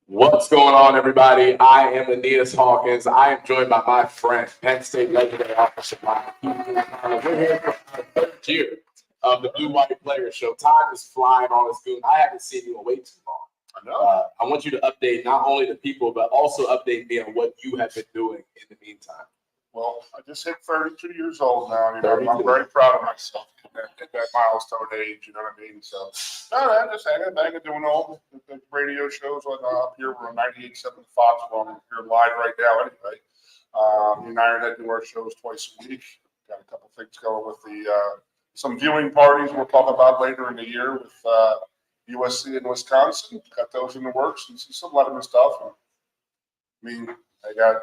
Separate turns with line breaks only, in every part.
What's going on, everybody? I am Nittany Lions. I am joined by my friend, Penn State legendary officer, we're here for our third year of the Blue White Player Show. Time is flying on us, Goon. I haven't seen you in way too long.
I know.
I want you to update not only the people, but also update me on what you have been doing in the meantime.
Well, I just hit 32 years old now. You know, I'm very proud of myself at that milestone age. You know what I mean? So, no, just hanging back and doing all the radio shows up here. We're on 98.7 Fox. Well, I'm here live right now anyway. Me and Iron do our shows twice a week. Got a couple things going with the some viewing parties we'll talk about later in the year with USC and Wisconsin. Got those in the works and some Letterman stuff. I mean, I got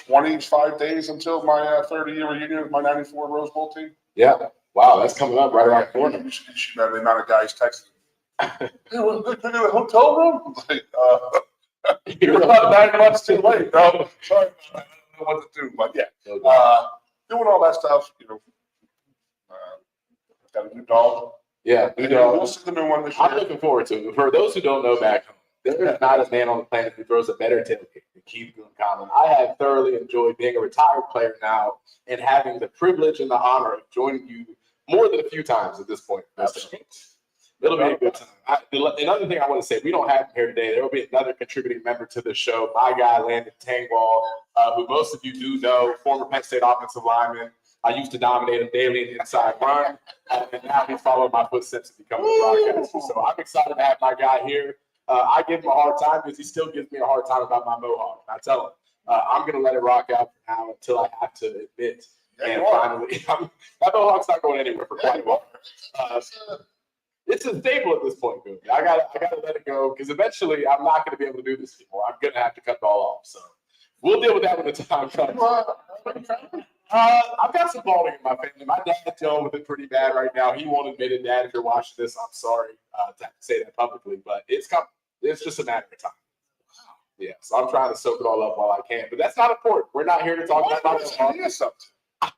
25 days until my 30-year reunion with my 94 Rose Bowl team.
Yeah. Wow, that's coming up right around the corner.
You should know the amount of guys texting. Hey, we're going to a hotel room? Like, you're about 9 months too late. No, sorry, I don't know what to do. But yeah, doing all that stuff, you know. Got a new dog.
Yeah,
we'll see the new one this year.
I'm looking forward to it. For those who don't know back home, there is not a man on the planet who throws a better tailgate than Keith Goon. I have thoroughly enjoyed being a retired player now and having the privilege and the honor of joining you more than a few times at this point. It'll be a good time. Another thing I want to say, we don't have him here today. There will be another contributing member to the show, my guy, Landon Tangwall, who most of you do know, former Penn State offensive lineman. I used to dominate him daily in inside run, and now he's following my footsteps to become a broadcaster. So I'm excited to have my guy here. I give him a hard time because he still gives me a hard time about my mohawk. I tell him, I'm going to let it rock out for now until I have to admit. And finally, that mohawk's not going anywhere for quite a while. It's a staple at this point, dude. I got to let it go because eventually I'm not going to be able to do this anymore. I'm going to have to cut it all off. So we'll deal with that when the time comes. I've got some balding in my family. My dad's dealing with it pretty bad right now. He won't admit it, Dad. If you're watching this, I'm sorry to say that publicly, but it's coming. It's just a matter of time. Yeah, so I'm trying to soak it all up while I can, but that's not important. We're not here to talk about that.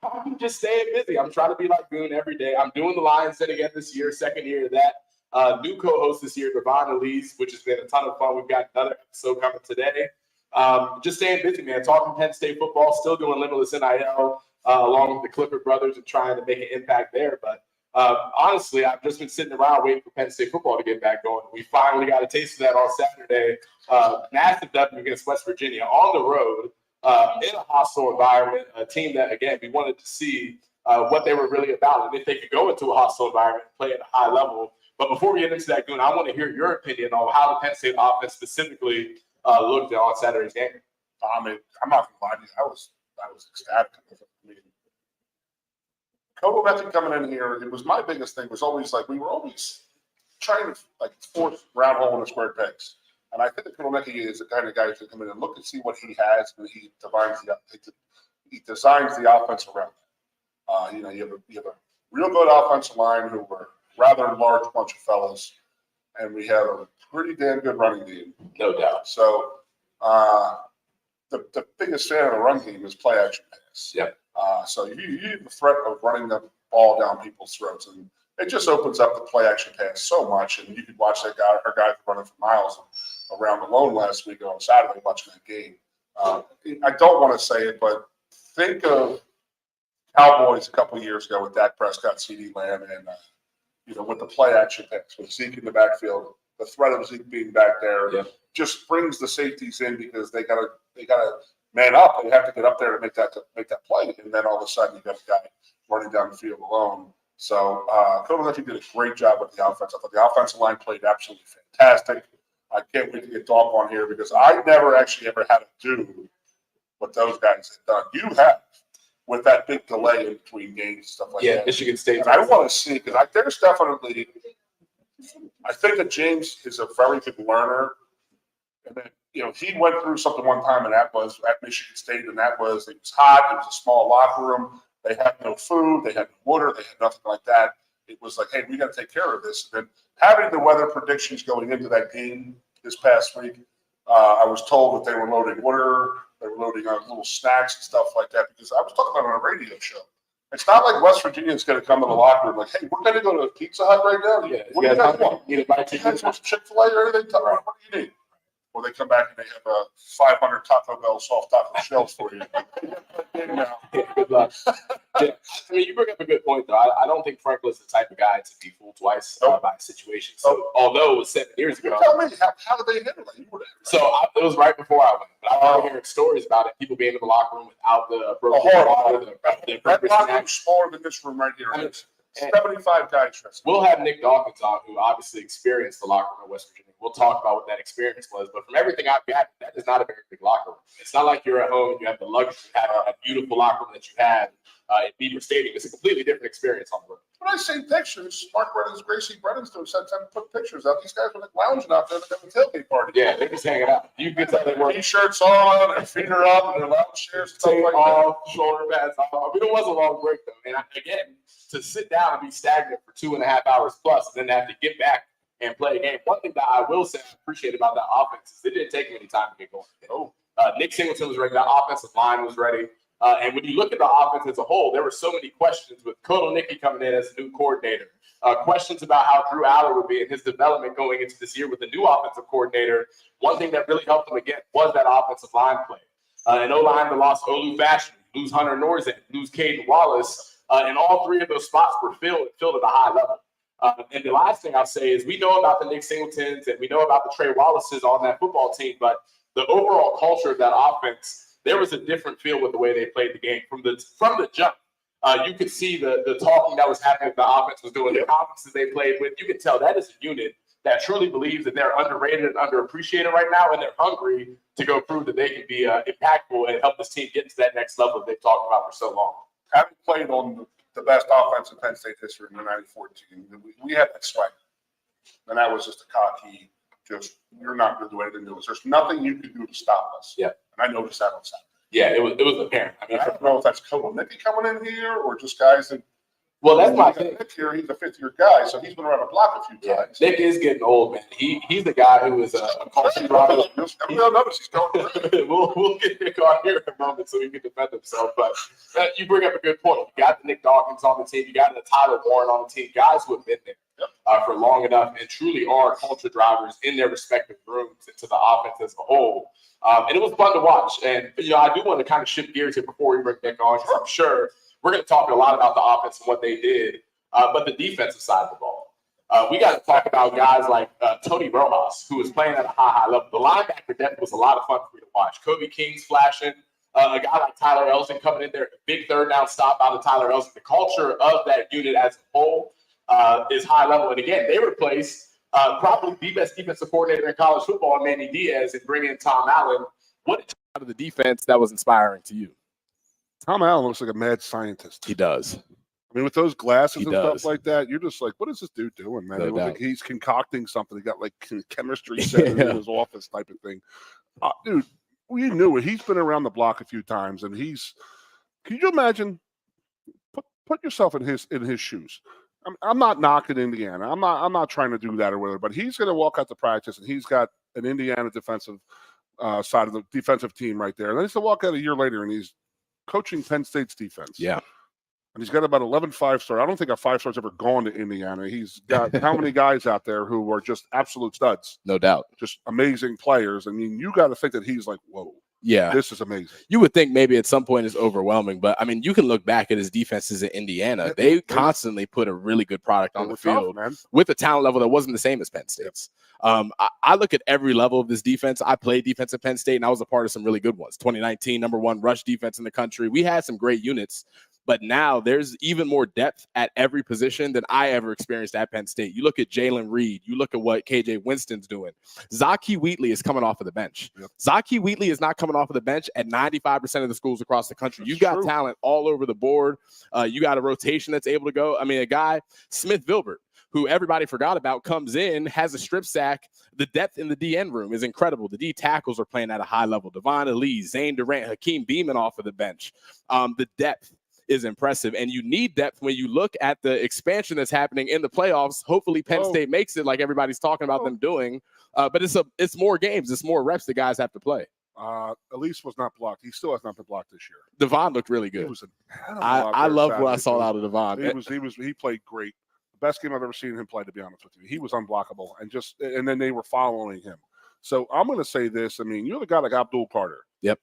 I'm just staying busy. I'm trying to be like Goon every day. I'm doing the Lions Den again this year, second year of that. New co-host this year, Devon Elise, which has been a ton of fun. We've got another episode coming today. Just staying busy, man. Talking Penn State football, still doing Limitless NIL along with the Clipper brothers and trying to make an impact there. But honestly, I've just been sitting around waiting for Penn State football to get back going. We finally got a taste of that on Saturday. Massive W against West Virginia on the road in a hostile environment, a team that, again, we wanted to see what they were really about and if they could go into a hostile environment and play at a high level. But before we get into that, Goon, I want to hear your opinion on how the Penn State offense specifically looked on Saturday's game.
I mean, I'm not going to lie to you. I was ecstatic. I mean, Kodo Method coming in here, it was my biggest thing was always like we were always trying to like force round hole in a square pegs. And I think that Kodo Method is the kind of guy who's going to come in and look and see what he has, and he designs the offense around it. You know, you have a real good offensive line who were rather large bunch of fellas, and we have a pretty damn good running game,
no doubt.
So the biggest fan of the run game is play action pass.
Yep.
So you have the threat of running the ball down people's throats, and it just opens up the play action pass so much. And you could watch that guy, our guy running for miles around Malone last week on Saturday watching that game. I don't want to say it, but think of Cowboys a couple of years ago with Dak Prescott, CeeDee Lamb, and you know, with the play action pass, with Zeke in the backfield, the threat of Zeke being back there just brings the safeties in because they gotta man up and have to get up there to make that play, and then all of a sudden you got a guy running down the field alone. So Kodo did a great job with the offense. I thought the offensive line played absolutely fantastic. I can't wait to get Dawk on here because I never actually ever had to do what those guys have done. You have, with that big delay in between games and stuff like that.
Yeah, Michigan State.
And I want to see because there's definitely. I think that James is a very good learner, and then you know he went through something one time, and that was at Michigan State, and that was it was hot. It was a small locker room. They had no food. They had no water. They had nothing like that. It was like, hey, we got to take care of this. And then having the weather predictions going into that game this past week, I was told that they were loading water. They were loading little snacks and stuff like that because I was talking about it on a radio show. It's not like West Virginia is going to come in the locker room like, hey, we're going to go to a Pizza Hut right now.
Yeah,
What do you guys want?
You
You guys want some Chick-fil-A or anything? What do you need? Or they come back and they have 500 Taco Bell soft taco shells for you.
Yeah, good luck. Yeah. I mean, you bring up a good point, though. I don't think Franklin's the type of guy to be fooled twice by a situation. So, although it was 7 years ago.
Tell me, how did they handle it? You were there.
So, it was right before I went. But I remember hearing stories about it, people being in the locker room without the appropriate water.
That locker room's smaller than this room right here.
I mean,
75 guys dressed.
We'll have Nick Dawkins on, who obviously experienced the locker room in West Virginia. We'll talk about what that experience was. But from everything I've got, that is not a very big locker room. It's not like you're at home and you have the luxury of having a beautiful locker room that you had at Beaver Stadium. It's a completely different experience on the road.
When I see pictures, Mark Brennan's, Gracie Brennan's doing said time to put pictures out. These guys were like lounging out there at the tailgate party.
Yeah, they're just hanging out. You can tell they were
T-shirts on, their feet are up, and their lounge chairs and stuff like
off, shoulder pads off. I mean, it was a long break though. And again, to sit down and be stagnant for 2.5 hours plus, and then have to get back and play a game. One thing that I will say I appreciate about that offense is it didn't take many time to get going. Nick Singleton was ready. The offensive line was ready. And when you look at the offense as a whole, there were so many questions with Koto Nicky coming in as a new coordinator. Questions about how Drew Aller would be in his development going into this year with the new offensive coordinator. One thing that really helped him again was that offensive line play. In O-line, they lost Olu Fashion, lose Hunter Norzan, lose Caden Wallace. And all three of those spots were filled at a high level. And the last thing I'll say is we know about the Nick Singletons and we know about the Trey Wallaces on that football team, but the overall culture of that offense, there was a different feel with the way they played the game. From the jump, you could see the talking that was happening, the offense was doing, the conferences they played with. You could tell that is a unit that truly believes that they're underrated and underappreciated right now, and they're hungry to go prove that they can be impactful and help this team get to that next level that they've talked about for so long.
Having played on the best offense in Penn State history in the 94 team, we had that swag. And that was just a cocky, you're not going to do anything to us. There's nothing you can do to stop us.
Yeah.
And I noticed that on Saturday.
Yeah, it was apparent. I mean,
I don't know if that's Koto Nicky coming in here or just guys that.
Well, that's my thing.
Nick here, he's a fifth-year guy, so he's been around the block a few times.
Nick is getting old, man. He's the guy who is a culture driver.
You'll notice he's going.
We'll get Nick on here in a moment so he can defend himself. But you bring up a good point. You got the Nick Dawkins on the team. You got the Tyler Warren on the team. Guys who have been there for long enough and truly are culture drivers in their respective rooms to the offense as a whole. And it was fun to watch. And I do want to kind of shift gears here before we bring Nick on, because I'm sure we're going to talk a lot about the offense and what they did, but the defensive side of the ball. We got to talk about guys like Tony Rojas, who was playing at a high level. The linebacker depth was a lot of fun for me to watch. Kobe King's flashing. A guy like Tyler Elston coming in there, big third down stop out of Tyler Elston. The culture of that unit as a whole is high level. And again, they replaced probably the best defensive coordinator in college football, Manny Diaz, and bring in Tom Allen. What did out of the defense that was inspiring to you?
Tom Allen looks like a mad scientist.
He does.
I mean, with those glasses and stuff like that, you're just like, what is this dude doing, man? It looks like he's concocting something. He got like chemistry set in his office type of thing. Dude, you knew it. He's been around the block a few times, and can you imagine? Put yourself in his shoes. I'm not knocking Indiana. I'm not trying to do that or whatever. But he's going to walk out to practice, and he's got an Indiana defensive side of the defensive team right there. And then he's to walk out a year later, and he's coaching Penn State's defense.
Yeah.
And he's got about 11 5-star. I don't think a 5-star's ever gone to Indiana. He's got how many guys out there who are just absolute studs?
No doubt.
Just amazing players. I mean, you got to think that he's like, whoa.
Yeah.
This is amazing.
You would think maybe at some point it's overwhelming, but I mean, you can look back at his defenses in Indiana. They constantly put a really good product on the field with a talent level that wasn't the same as Penn State's. I look at every level of this defense. I played defense at Penn State, and I was a part of some really good ones. 2019, #1 rush defense in the country. We had some great units, but now there's even more depth at every position than I ever experienced at Penn State. You look at Jalen Reed. You look at what KJ Winston's doing. Zaki Wheatley is coming off of the bench. Zaki Wheatley is not coming off of the bench at 95% of the schools across the country. You've got talent all over the board. You got a rotation that's able to go. I mean, a guy, Smith Vilbert, who everybody forgot about, comes in, has a strip sack. The depth in the DN room is incredible. The D tackles are playing at a high level. Devon Elise, Zane Durant, Hakeem Beeman off of the bench. The depth is impressive, and you need depth when you look at the expansion that's happening in the playoffs. Hopefully Penn State makes it like everybody's talking about them doing, but it's more games. It's more reps the guys have to play.
Elise was not blocked. He still has not been blocked this year.
Devon looked really good.
He was
I love what I saw out of Devon.
He played great. The best game I've ever seen him play, to be honest with you. He was unblockable, and then they were following him. So I'm going to say this. I mean, you're the guy like Abdul Carter.
Yep.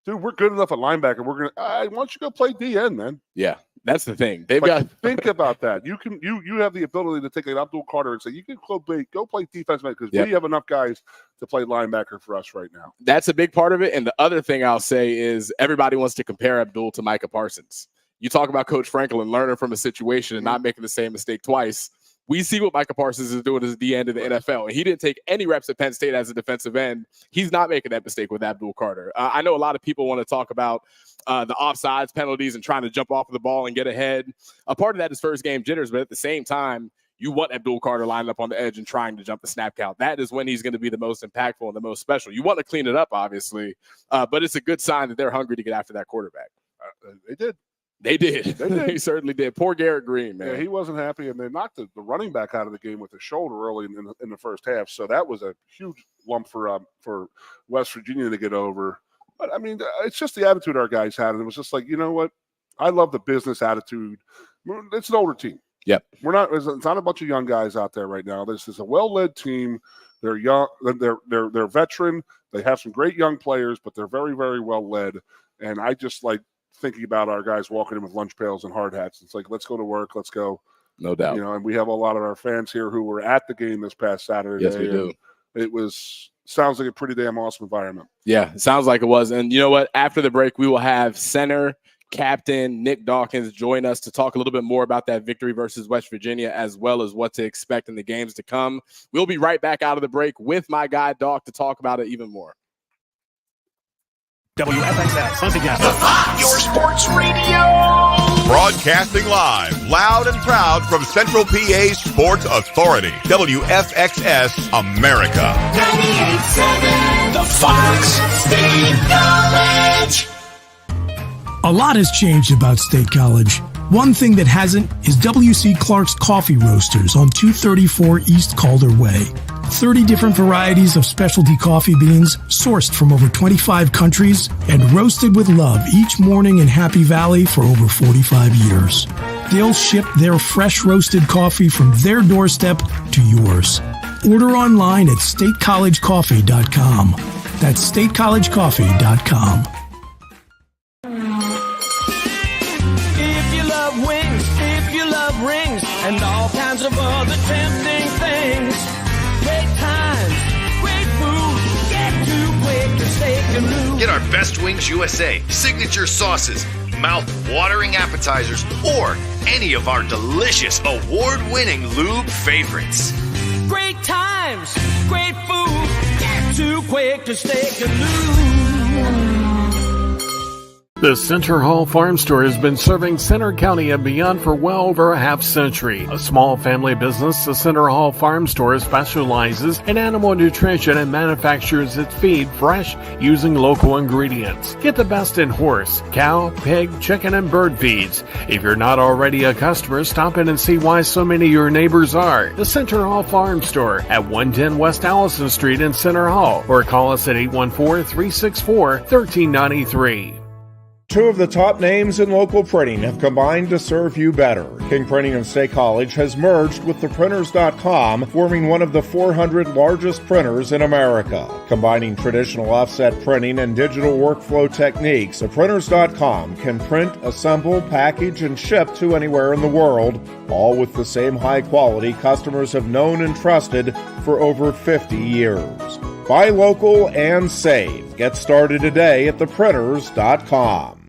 Dude, we're good enough at linebacker. We're gonna. Why don't you go play DN, man?
Yeah, that's the thing. They've got
think about that. You can you have the ability to take an Abdul Carter and say you can go play defense, man, because we have enough guys to play linebacker for us right now.
That's a big part of it. And the other thing I'll say is everybody wants to compare Abdul to Micah Parsons. You talk about Coach Franklin learning from a situation and not making the same mistake twice. We see what Micah Parsons is doing as the end of the NFL. And he didn't take any reps at Penn State as a defensive end. He's not making that mistake with Abdul Carter. I know a lot of people want to talk about the offsides penalties and trying to jump off of the ball and get ahead. A part of that is first game jitters, but at the same time, you want Abdul Carter lined up on the edge and trying to jump the snap count. That is when he's going to be the most impactful and the most special. You want to clean it up, obviously, but it's a good sign that they're hungry to get after that quarterback.
They did.
They did. They certainly did. Poor Garrett Green, man.
Yeah, he wasn't happy, and they knocked the running back out of the game with his shoulder early in the first half. So that was a huge lump for West Virginia to get over. But, I mean, it's just the attitude our guys had. And it was just like, you know what? I love the business attitude. It's an older team.
Yep.
It's not a bunch of young guys out there right now. This is a well-led team. They're young. They're veteran. They have some great young players, but they're very, very well led. And I just like thinking about our guys walking in with lunch pails and hard hats. It's like, let's go to work. Let's go.
No doubt.
You know, and we have a lot of our fans here who were at the game this past Saturday.
Yes, we do.
It sounds like a pretty damn awesome environment.
Yeah, it sounds like it was. And you know what? After the break, we will have center captain Nick Dawkins join us to talk a little bit more about that victory versus West Virginia, as well as what to expect in the games to come. We'll be right back out of the break with my guy, Doc, to talk about it even more.
WFXX, once again.
Your sports radio.
Broadcasting live, loud and proud from Central PA Sports Authority. WFXS America.
98.7 The Fox State College.
A lot has changed about State College. One thing that hasn't is W.C. Clark's Coffee Roasters on 234 East Calder Way. 30 different varieties of specialty coffee beans sourced from over 25 countries and roasted with love each morning in Happy Valley for over 45 years. They'll ship their fresh roasted coffee from their doorstep to yours. Order online at statecollegecoffee.com. That's statecollegecoffee.com.
If you love wings, if you love rings, and all kinds of other tempting things, great times, great food, get too quick to steak and lose.
Get our Best Wings USA signature sauces, mouth-watering appetizers, or any of our delicious award-winning lube favorites.
Great times, great food, get too quick to steak and lose.
The Center Hall Farm Store has been serving Center County and beyond for well over a half century. A small family business, the Center Hall Farm Store specializes in animal nutrition and manufactures its feed fresh using local ingredients. Get the best in horse, cow, pig, chicken, and bird feeds. If you're not already a customer, stop in and see why so many of your neighbors are. The Center Hall Farm Store at 110 West Allison Street in Center Hall, or call us at 814-364-1393.
Two of the top names in local printing have combined to serve you better. King Printing and State College has merged with theprinters.com, forming one of the 400 largest printers in America. Combining traditional offset printing and digital workflow techniques, theprinters.com can print, assemble, package, and ship to anywhere in the world, all with the same high quality customers have known and trusted for over 50 years. Buy local and save. Get started today at theprinters.com.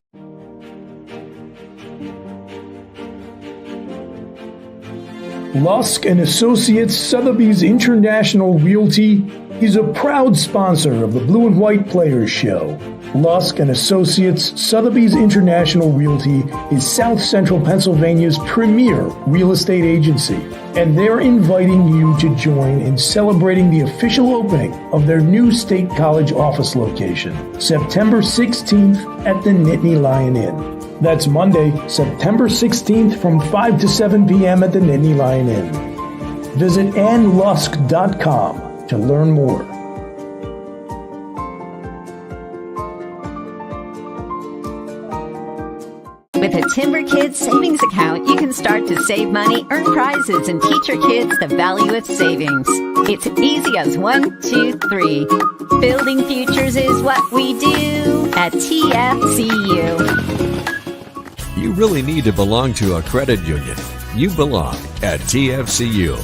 Lusk & Associates Sotheby's International Realty is a proud sponsor of the Blue and White Players Show. Lusk & Associates Sotheby's International Realty is South Central Pennsylvania's premier real estate agency, and they're inviting you to join in celebrating the official opening of their new State College office location, September 16th at the Nittany Lion Inn. That's Monday, September 16th from 5 to 7 p.m. at the Nittany Lion Inn. Visit annlusk.com to learn more.
Timber Kids savings account, you can start to save money, earn prizes, and teach your kids the value of savings. It's easy as 1, 2, 3. Building futures is what we do at TFCU.
You really need to belong to a credit union. You belong at TFCU,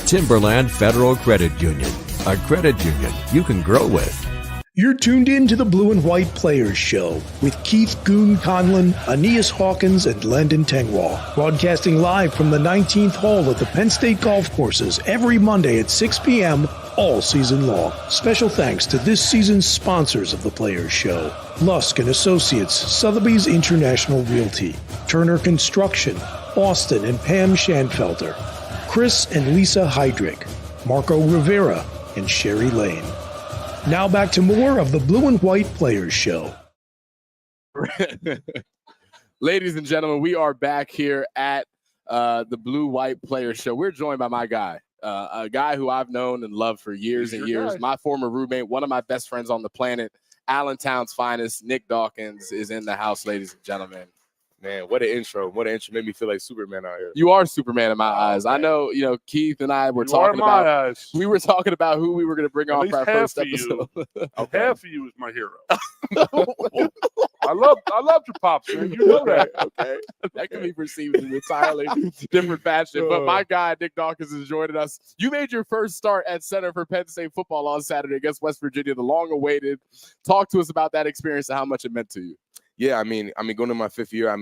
Timberland Federal Credit Union, a credit union you can grow with.
You're tuned in to the Blue and White Players Show with Keith Goon Conlon, Aeneas Hawkins, and Landon Tengwall. Broadcasting live from the 19th hole at the Penn State Golf Courses every Monday at 6 p.m. all season long. Special thanks to this season's sponsors of the Players Show: Lusk and Associates, Sotheby's International Realty, Turner Construction, Austin and Pam Schanfelter, Chris and Lisa Heydrich, Marco Rivera, and Sherry Lane. Now back to more of the Blue and White Players Show.
Ladies and gentlemen, we are back here at the Blue White Players Show. We're joined by my guy, a guy who I've known and loved for years and years. My former roommate, one of my best friends on the planet, Allentown's finest, Nick Dawkins, is in the house, ladies and gentlemen.
Man, what an intro. What an intro. Made me feel like Superman out here.
You are Superman in my eyes. I know, Keith and I were talking about we were talking about who we were going to bring on for our first episode.
Okay. Half of you is my hero. I love your pops, man. You know that.
Okay. That can be perceived in an entirely different fashion. But my guy, Nick Dawkins, is joining us. You made your first start at center for Penn State football on Saturday against West Virginia, the long-awaited. Talk to us about that experience and how much it meant to you.
Yeah, I mean, going to my 5th year,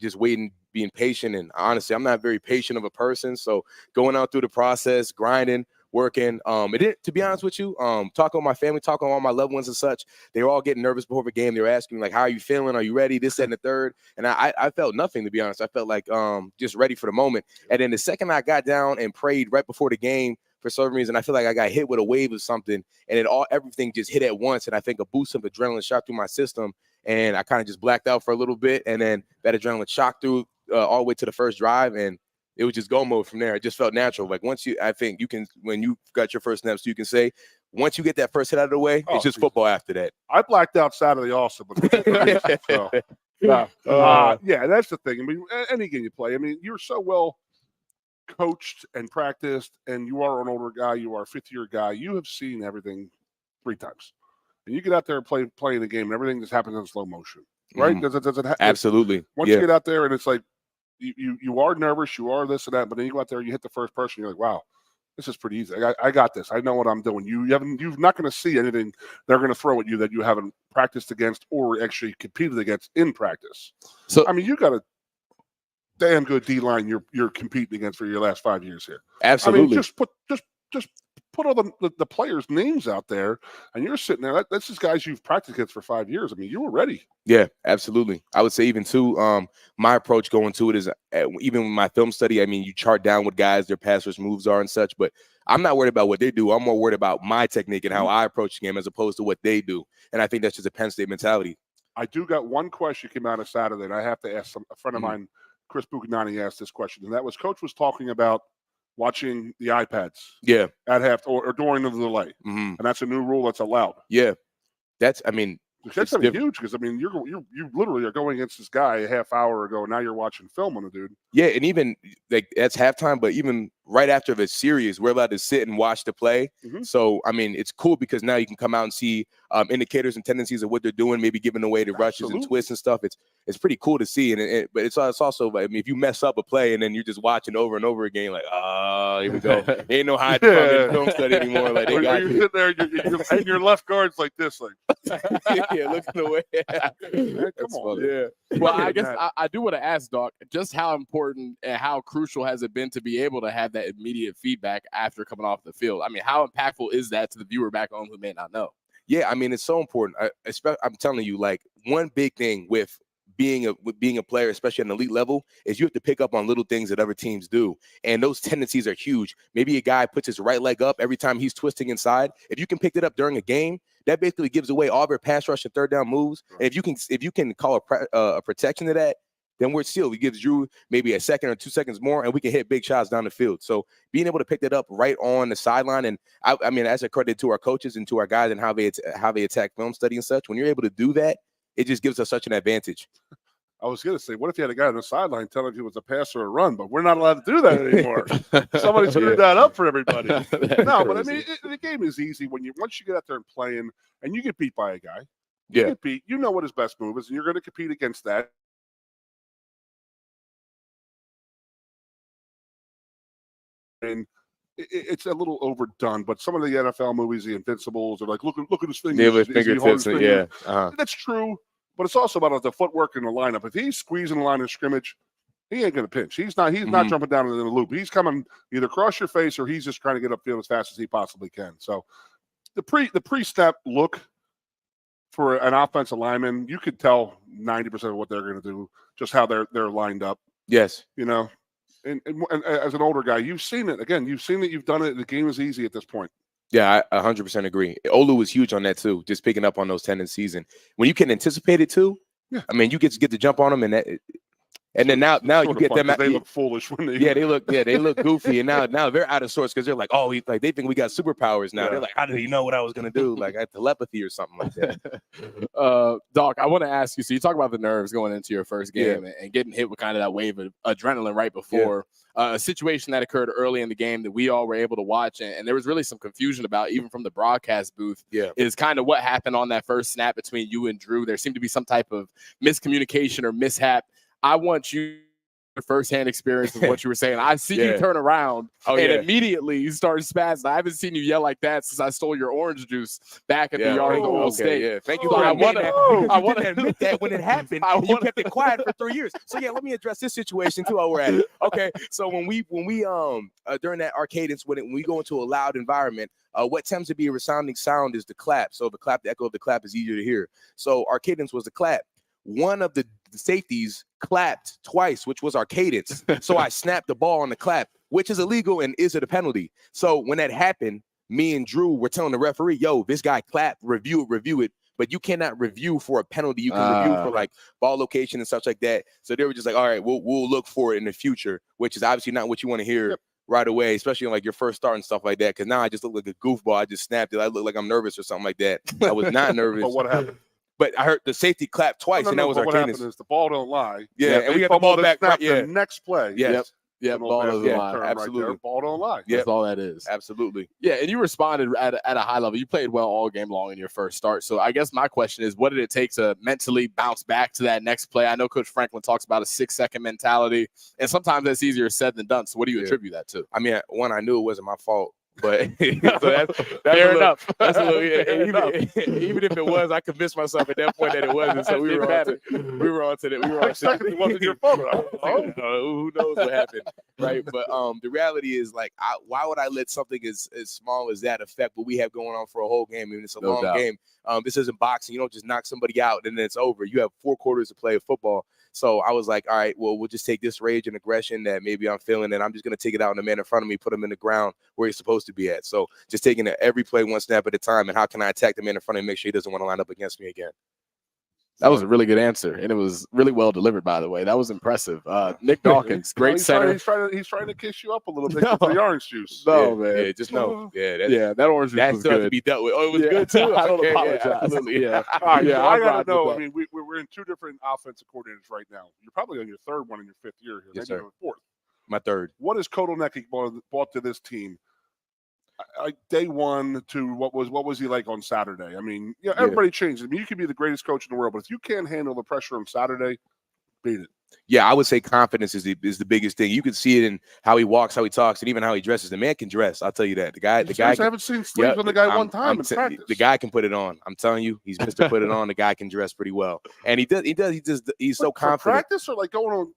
just waiting, being patient. And honestly, I'm not very patient of a person. So going out through the process, grinding, working. To be honest with you, talking with my family, talking with all my loved ones and such, they were all getting nervous before the game. They were asking me, like, how are you feeling? Are you ready? This, that, and the third. And I felt nothing, to be honest. I felt like just ready for the moment. And then the second I got down and prayed right before the game, for some reason, I feel like I got hit with a wave of something, and everything just hit at once. And I think a boost of adrenaline shot through my system, and I kind of just blacked out for a little bit. And then that adrenaline shot through all the way to the first drive, and it was just go mode from there. It just felt natural. Like I think you can, when you got your first snaps, you can say, once you get that first hit out of the way, it's just football after that.
I blacked out Saturday also. But yeah, that's the thing. I mean, any game you play, you're so well coached and practiced, and you are an older guy, you are a 5th-year guy, you have seen everything 3 times. And you get out there and play the game, and everything just happens in slow motion, right?
Mm-hmm.
Does it
Absolutely.
Once you get out there, and it's like you are nervous, you are this and that, but then you go out there, you hit the first person, you're like, wow, this is pretty easy. I got this. I know what I'm doing. You're not going to see anything they're going to throw at you that you haven't practiced against or actually competed against in practice. So you got a damn good D-line you're competing against for your last 5 years here.
Absolutely.
Just put all the players' names out there, and you're sitting there. That's just guys you've practiced against for 5 years. You were ready.
Yeah, absolutely. I would say even too, my approach going to it is even with my film study, you chart down what guys, their pass rush moves are and such, but I'm not worried about what they do. I'm more worried about my technique and how I approach the game as opposed to what they do. And I think that's just a Penn State mentality.
I do got one question came out of Saturday, and I have to ask a friend of mine, Chris Buchanani, asked this question, and that was Coach was talking about watching the iPads.
Yeah.
At half or during the delay.
Mm-hmm.
And that's a new rule that's allowed.
Yeah. That's
huge because you literally are going against this guy a half hour ago, and now you're watching film on the dude.
Yeah, and even like that's halftime, but even right after the series, we're allowed to sit and watch the play. Mm-hmm. So it's cool because now you can come out and see indicators and tendencies of what they're doing, maybe giving away the rushes and twists and stuff. It's pretty cool to see, but it's also if you mess up a play and then you're just watching over and over again, like here we go, ain't no hide from film study anymore. Like they got
you sit there, and your left guard's like this, like
yeah, looking away.
Man, come on,
yeah. Well, I guess I do want to ask Doc, just how important and how crucial has it been to be able to have that immediate feedback after coming off the field? How impactful is that to the viewer back home who may not know?
Yeah, it's so important. I'm telling you, like one big thing with being a player, especially at an elite level, is you have to pick up on little things that other teams do. And those tendencies are huge. Maybe a guy puts his right leg up every time he's twisting inside. If you can pick it up during a game, that basically gives away all of your pass rush and third down moves. And if you can call a protection to that, then it gives Drew maybe a second or 2 seconds more, and we can hit big shots down the field. So being able to pick that up right on the sideline, and as a credit to our coaches and to our guys and how they attack film study and such, when you're able to do that, it just gives us such an advantage.
I was going to say, what if you had a guy on the sideline telling you it was a pass or a run? But we're not allowed to do that anymore. Somebody screwed that up for everybody. No, but I mean, the game is easy once you get out there and playing, and you get beat by a guy. You get beat. You know what his best move is, and you're going to compete against that. And it's a little overdone, but some of the NFL movies, the Invincibles, are like, look at his fingers.
Yeah, with fingertips. Yeah,
that's true. But it's also about the footwork in the lineup. If he's squeezing the line of scrimmage, he ain't going to pinch. He's not jumping down in the loop. He's coming either across your face or he's just trying to get upfield as fast as he possibly can. So the pre-snap look for an offensive lineman, you could tell 90% of what they're going to do, just how they're lined up.
Yes.
You know, and as an older guy, you've seen it. Again, you've seen that you've done it. The game is easy at this point.
Yeah, I 100% agree. Olu was huge on that too, just picking up on those tendencies. And when you can anticipate it too, I mean, you get to jump on them, and then now you get them.
They look foolish when they.
They look goofy, and now they're out of sorts because they're like, oh, they think we got superpowers now. They're like, how did he know what I was gonna do? Like I had telepathy or something like that.
Doc, I want to ask you. So you talk about the nerves going into your first game and getting hit with kind of that wave of adrenaline right before. A situation that occurred early in the game that we all were able to watch, and there was really some confusion about, even from the broadcast booth, is kind of what happened on that first snap between you and Drew. There seemed to be some type of miscommunication or mishap. I want you firsthand experience of what you were saying. I see you turn around and immediately you start spazzing. I haven't seen you yell like that since I stole your orange juice back at the yard at Old State.
Yeah, thank you. I want to admit that when it happened, you kept it quiet for 3 years. So let me address this situation too while we're at it. Okay, so when we during that arcadence, when we go into a loud environment, what tends to be a resounding sound is the clap. So the echo of the clap is easier to hear. So our cadence was the clap. One of the safeties clapped twice, which was our cadence. So I snapped the ball on the clap, which is illegal and is it a penalty. So when that happened, me and Drew were telling the referee, yo, this guy clapped, review it. But you cannot review for a penalty. You can review for like ball location and such like that. So they were just like, all right, we'll look for it in the future, which is obviously not what you want to hear right away, especially on like your first start and stuff like that. Because now I just look like a goofball. I just snapped it. I look like I'm nervous or something like that. I was not nervous.
But what happened?
But I heard the safety clap twice, and that was our cadence.
What happened is the ball don't lie.
Yeah, and we got the ball back.
The next play.
Yes.
Ball doesn't lie.
Absolutely.
Right, ball don't lie.
That's all that is.
Absolutely.
Yeah, and you responded at a high level. You played well all game long in your first start. So I guess my question is, what did it take to mentally bounce back to that next play? I know Coach Franklin talks about a 6-second mentality, and sometimes that's easier said than done. So what do you attribute that to?
I mean, one, I knew it wasn't my fault. But
so that's fair enough.
That's a little, even if it was, I convinced myself at that point that it wasn't. So we were on to that.
It wasn't your fault.
Who knows what happened, right? But the reality is, like, why would I let something as small as that affect what we have going on for a whole game? I mean, it's a long game. This isn't boxing. You don't just knock somebody out and then it's over. You have 4 quarters to play football. So I was like, all right, well, we'll just take this rage and aggression that maybe I'm feeling, and I'm just going to take it out on the man in front of me, put him in the ground where he's supposed to be at. So just taking every play one snap at a time, and how can I attack the man in front of me and make sure he doesn't want to line up against me again?
That was a really good answer, and it was really well delivered, by the way. That was impressive. Nick Dawkins, great center.
He's trying to kiss you up a little bit with the orange juice.
No, man.
Yeah, just know.
That orange juice was good.
To be dealt with. Oh, it was good, too.
I don't apologize.
Yeah, absolutely.
Yeah.
All right, so I got to know. I mean, we're in 2 different offensive coordinators right now. You're probably on your 3rd one in your 5th year here.
Yes,
maybe
sir.
your 4th.
My 3rd.
What has Kotelnicki brought to this team? Day one to what was he like on Saturday? I mean, everybody changes. I mean, you could be the greatest coach in the world, but if you can't handle the pressure on Saturday, beat it.
Yeah, I would say confidence is the biggest thing. You can see it in how he walks, how he talks, and even how he dresses. The man can dress. I'll tell you that. The guy.
I haven't seen sleeves on the guy one time in practice.
The guy can put it on. I'm telling you, he's Mr. Put It On. The guy can dress pretty well, and he's so confident.
Practice or like going on.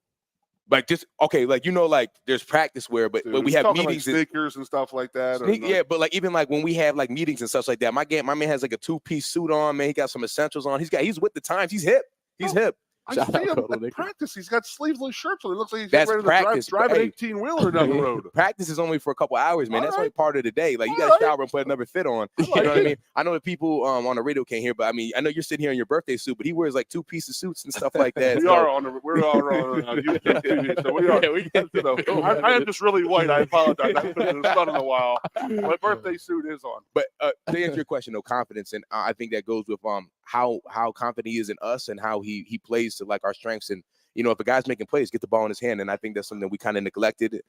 Like just okay, like like there's practice wear, but we have meetings,
like sneakers and stuff like that.
Yeah, but like even like when we have like meetings and stuff like that, my man has like a 2-piece suit on. Man, he got some essentials on. He's with the times. He's hip. He's hip.
I see him at practice. He's got sleeveless shirts on. It looks like he's ready to drive an 18-wheeler down the road.
Practice is only for a couple hours, man. That's only part of the day. Like you got to shower and put another fit on. You know what I mean? I know that people on the radio can't hear, but I mean, I know you're sitting here in your birthday suit, but he wears like 2-piece suits and stuff like that.
We're on YouTube TV, so we are. I am just really white. I apologize. I haven't been in the sun in a while. My birthday suit is on.
But to answer your question, though, confidence, and I think that goes with how confident he is in us and how he plays to like our strengths. And you know, if a guy's making plays, get the ball in his hand. And I think that's something we kind of neglected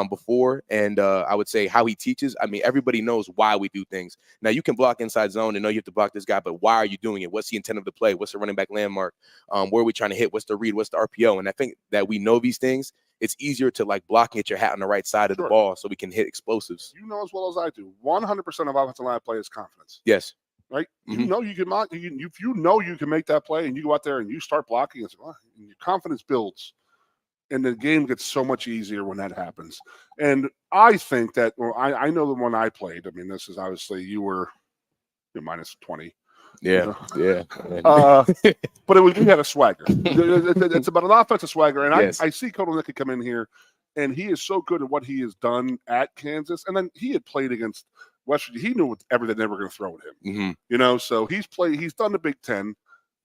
before. And I would say how he teaches. I mean, everybody knows why we do things. Now, you can block inside zone and know you have to block this guy, but why are you doing it? What's the intent of the play? What's the running back landmark? Where are we trying to hit? What's the read? What's the RPO? And I think that we know these things. It's easier to like block and get your hat on the right side of the ball so we can hit explosives.
You know as well as I do, 100% of offensive line play is confidence.
Yes.
Right? You know you can if you know you can make that play and you go out there and you start blocking, and your confidence builds. And the game gets so much easier when that happens. And I think that, well, I know the one I played. I mean, this is obviously you're minus 20.
Yeah,
you know? But we had a swagger. It's about an offensive swagger. And I see Nick come in here, and he is so good at what he has done at Kansas. And then he had played against West Virginia. He knew everything they were going to throw at him. You know, so he's done the Big Ten.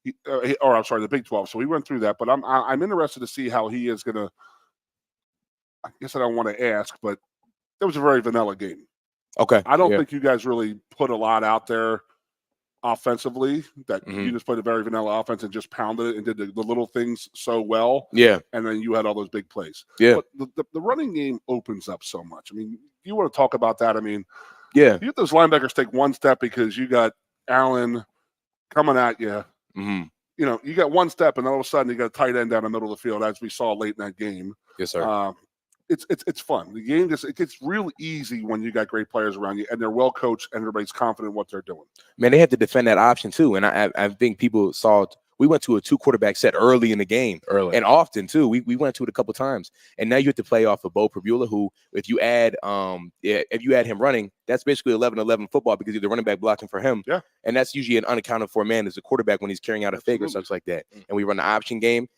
The Big 12. So we went through that, but I'm interested to see how he is going to. I guess I don't want to ask, but it was a very vanilla game.
Okay,
I don't think you guys really put a lot out there offensively. That you just played a very vanilla offense and just pounded it and did the little things so well.
Yeah,
and then you had all those big plays.
Yeah,
but the running game opens up so much. I mean, you want to talk about that? I mean,
yeah,
you get those linebackers take one step because you got Allen coming at you. You know, you got one step, and all of a sudden you got a tight end down the middle of the field, as we saw late in that game.
Yes, sir.
It's fun. The game it gets real easy when you got great players around you, and they're well coached, and everybody's confident in what they're doing.
Man, they had to defend that option too, and I think people saw. We went to a 2-quarterback set early in the game, and often too. We went to it a couple times, and now you have to play off of Bo Prabula, who, if you add him running, that's basically 11-11 football because you're the running back blocking for him.
Yeah,
and that's usually an unaccounted for man as a quarterback when he's carrying out a fake or something like that. And we run the option game.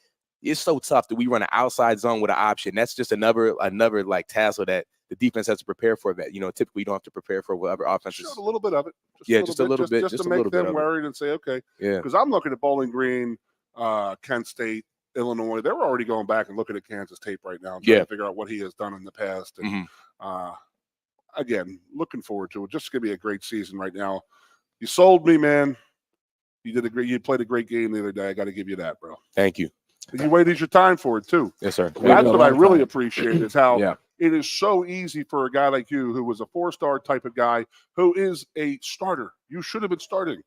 It's so tough that we run an outside zone with an option. That's just another like tassel that the defense has to prepare for. That, you know, typically you don't have to prepare for whatever offenses.
Showed a little bit of it.
Just a little bit.
Just to make them worried and say, okay.
Yeah.
Because I'm looking at Bowling Green, Kent State, Illinois. They're already going back and looking at Kansas tape right now and trying to figure out what he has done in the past. And again, looking forward to it. Just going to be a great season right now. You sold me, man. You played a great game the other day. I got to give you that, bro.
Thank you.
You waited your time for it too.
Yes, sir.
That's what I really appreciate is how it is so easy for a guy like you, who was a 4-star type of guy, who is a starter. You should have been starting.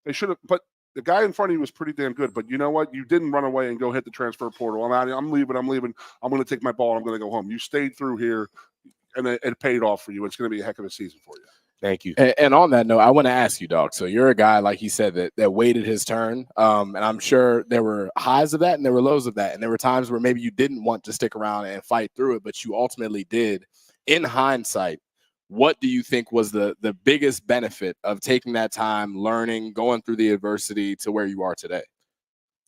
They should have, but the guy in front of you was pretty damn good. But you know what? You didn't run away and go hit the transfer portal. I'm leaving. I'm going to take my ball. I'm going to go home. You stayed through here, and it paid off for you. It's going to be a heck of a season for you.
Thank you.
And on that note, I want to ask you, Doc. So you're a guy, like he said, that waited his turn. And I'm sure there were highs of that and there were lows of that. And there were times where maybe you didn't want to stick around and fight through it, but you ultimately did. In hindsight, what do you think was the biggest benefit of taking that time, learning, going through the adversity to where you are today?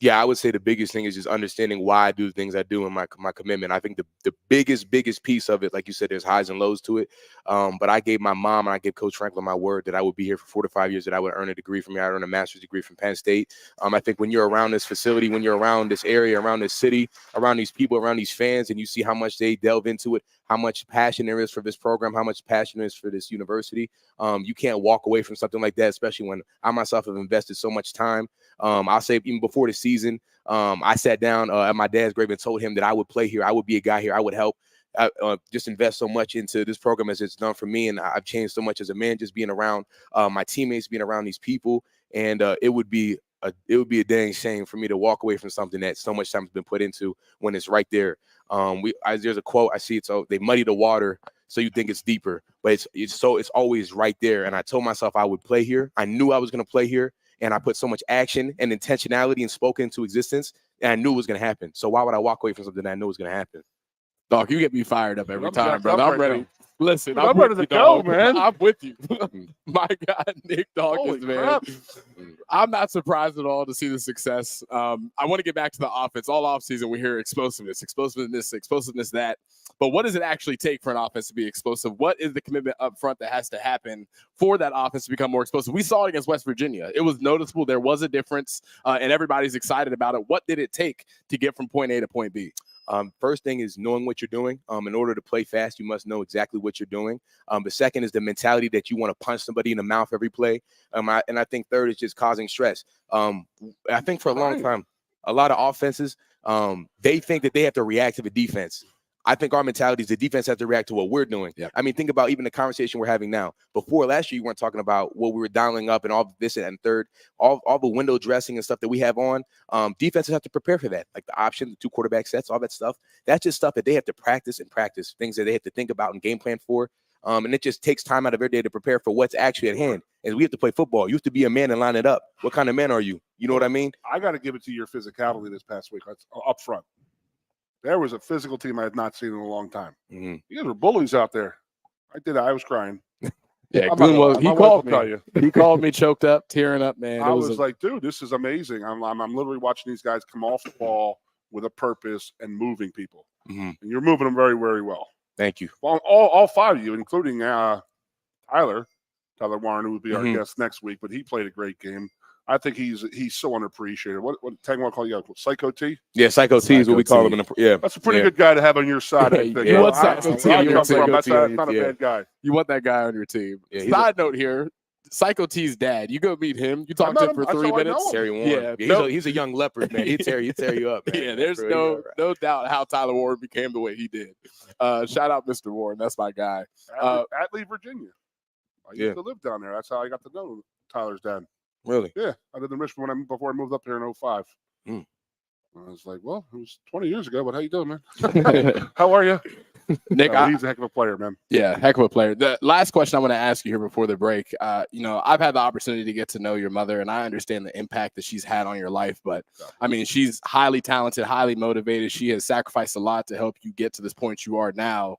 Yeah, I would say the biggest thing is just understanding why I do the things I do and my commitment. I think the biggest piece of it, like you said, there's highs and lows to it. But I gave my mom and I gave Coach Franklin my word that I would be here for 4 to 5 years, that I would earn a degree from here. I earned a master's degree from Penn State. I think when you're around this facility, when you're around this area, around this city, around these people, around these fans, and you see how much they delve into it, how much passion there is for this program, how much passion there is for this university, you can't walk away from something like that, especially when I myself have invested so much time. I'll say even before the season, I sat down at my dad's grave and told him that I would play here. I would be a guy here. I would help just invest so much into this program as it's done for me. And I've changed so much as a man, just being around my teammates, being around these people. And it would be a dang shame for me to walk away from something that so much time has been put into when it's right there. There's a quote I see. So they muddy the water so you think it's deeper, but it's always right there. And I told myself I would play here. I knew I was going to play here. And I put so much action and intentionality and spoke into existence, and I knew it was going to happen. So why would I walk away from something that I knew was going to happen?
Doc, you get me fired up every time, brother. I'm ready. Listen,
I'm ready to go, man.
I'm with you. My God, Nick Dawkins, man. I'm not surprised at all to see the success. I want to get back to the offense. All offseason, we hear explosiveness, that. But what does it actually take for an offense to be explosive? What is the commitment up front that has to happen for that offense to become more explosive? We saw it against West Virginia. It was noticeable. There was a difference, and everybody's excited about it. What did it take to get from point A to point B?
First thing is knowing what you're doing. In order to play fast, you must know exactly what you're doing. The second is the mentality that you want to punch somebody in the mouth every play. And I think third is just causing stress. I think for a long time, a lot of offenses, they think that they have to react to the defense. I think our mentality is the defense has to react to what we're doing. Yeah. I mean, think about even the conversation we're having now. Before last year, you weren't talking about what we were dialing up and all this and third, all the window dressing and stuff that we have on. Defenses have to prepare for that, like the option, the 2 quarterback sets, all that stuff. That's just stuff that they have to practice, things that they have to think about and game plan for. And it just takes time out of their day to prepare for what's actually at hand. And we have to play football. You have to be a man and line it up. What kind of man are you? You know what I mean?
I got to give it to your physicality this past week up front. There was a physical team I had not seen in a long time. You guys were bullies out there. I was crying.
Yeah, he called me choked up, tearing up, man.
I was like, dude, this is amazing. I'm literally watching these guys come off the ball with a purpose and moving people. And you're moving them very, very well.
Thank you.
Well, all 5 of you, including Tyler Warren, who will be our guest next week, but he played a great game. I think he's so underappreciated. What Tang want to call you? Psycho T?
Yeah, Psycho T is what we call him.
That's a pretty good guy to have on your side. I think.
You want Psycho T?
That's not a bad guy.
You want that guy on your team. Side note here. Psycho T's dad. You go meet him. You talk to him for 3 minutes.
Terry Warren. Yeah, he's a young leopard, man. He'd tear you up, man.
Yeah, there's no doubt how Tyler Warren became the way he did. Shout out Mr. Warren. That's my guy.
At Lee, Virginia. I used to live down there. That's how I got to know Tyler's dad.
Really?
Yeah. I lived in Richmond before I moved up here in 05. I was like, well, it was 20 years ago, but how you doing, man? How are you?
Nick,
he's a heck of a player, man.
Yeah, heck of a player. The last question I want to ask you here before the break, I've had the opportunity to get to know your mother, and I understand the impact that she's had on your life. But, I mean, she's highly talented, highly motivated. She has sacrificed a lot to help you get to this point you are now.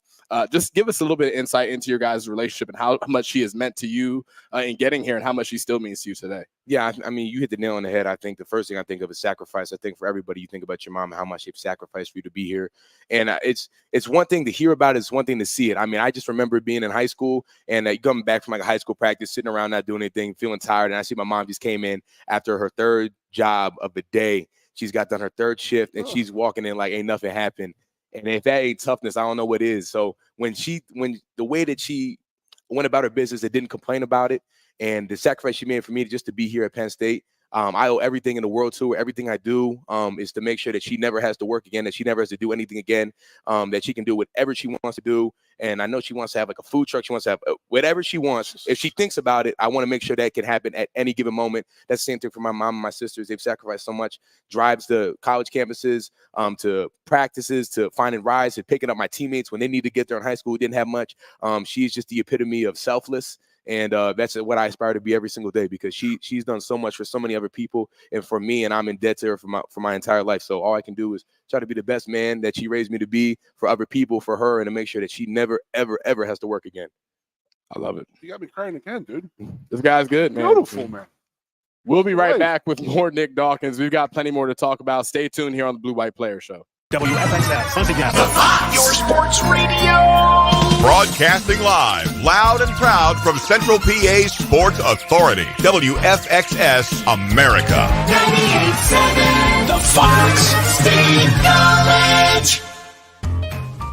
Just give us a little bit of insight into your guys' relationship and how much she has meant to you in getting here and how much she still means to you today.
Yeah, I mean, you hit the nail on the head. I think the first thing I think of is sacrifice. I think for everybody, you think about your mom and how much they've sacrificed for you to be here. And it's one thing to hear about it. It's one thing to see it. I mean, I just remember being in high school and coming back from like a high school practice, sitting around not doing anything, feeling tired. And I see my mom just came in after her 3rd job of the day. She's got done her 3rd shift and she's walking in like ain't nothing happened. And if that ain't toughness, I don't know what is. So when the way that she went about her business and didn't complain about it, and the sacrifice she made for me just to be here at Penn State, I owe everything in the world to her. Everything I do is to make sure that she never has to work again, that she never has to do anything again, that she can do whatever she wants to do. And I know she wants to have like a food truck. She wants to have whatever she wants. If she thinks about it, I want to make sure that can happen at any given moment. That's the same thing for my mom and my sisters. They've sacrificed so much. Drives to college campuses, to practices, to finding rides, to picking up my teammates when they need to get there in high school who didn't have much. She's just the epitome of selfless. And that's what I aspire to be every single day because she's done so much for so many other people and for me, and I'm in debt to her for my entire life. So all I can do is try to be the best man that she raised me to be for other people, for her, and to make sure that she never, ever, ever has to work again. I love it.
You got me crying again, dude.
This guy's good, man.
Beautiful, man.
We'll be right back with more Nick Dawkins. We've got plenty more to talk about. Stay tuned here on the Blue White Player Show.
WFXS, once again, the Fox, your sports radio.
Broadcasting live, loud and proud from Central PA Sports Authority, WFXS America.
98.7, the Fox State College.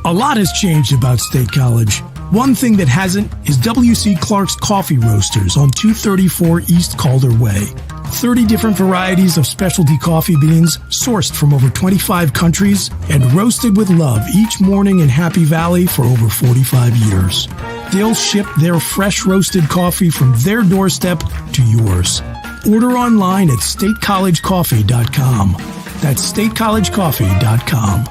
A lot has changed about State College. One thing that hasn't is W.C. Clark's Coffee Roasters on 234 East Calder Way. 30 different varieties of specialty coffee beans sourced from over 25 countries and roasted with love each morning in Happy Valley for over 45 years. They'll ship their fresh roasted coffee from their doorstep to yours. Order online at statecollegecoffee.com. That's statecollegecoffee.com.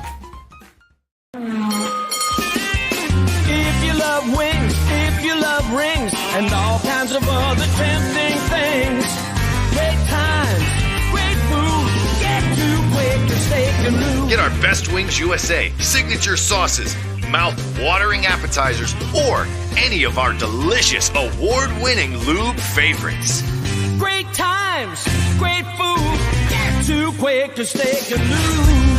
If you love wings, if you love rings, and all kinds of other tempting things, great times, great food, get to Quaker Steak and Lube.
Get our Best Wings USA, signature sauces, mouth-watering appetizers, or any of our delicious award-winning lube favorites.
Great times, great food, get to Quaker Steak and Lube.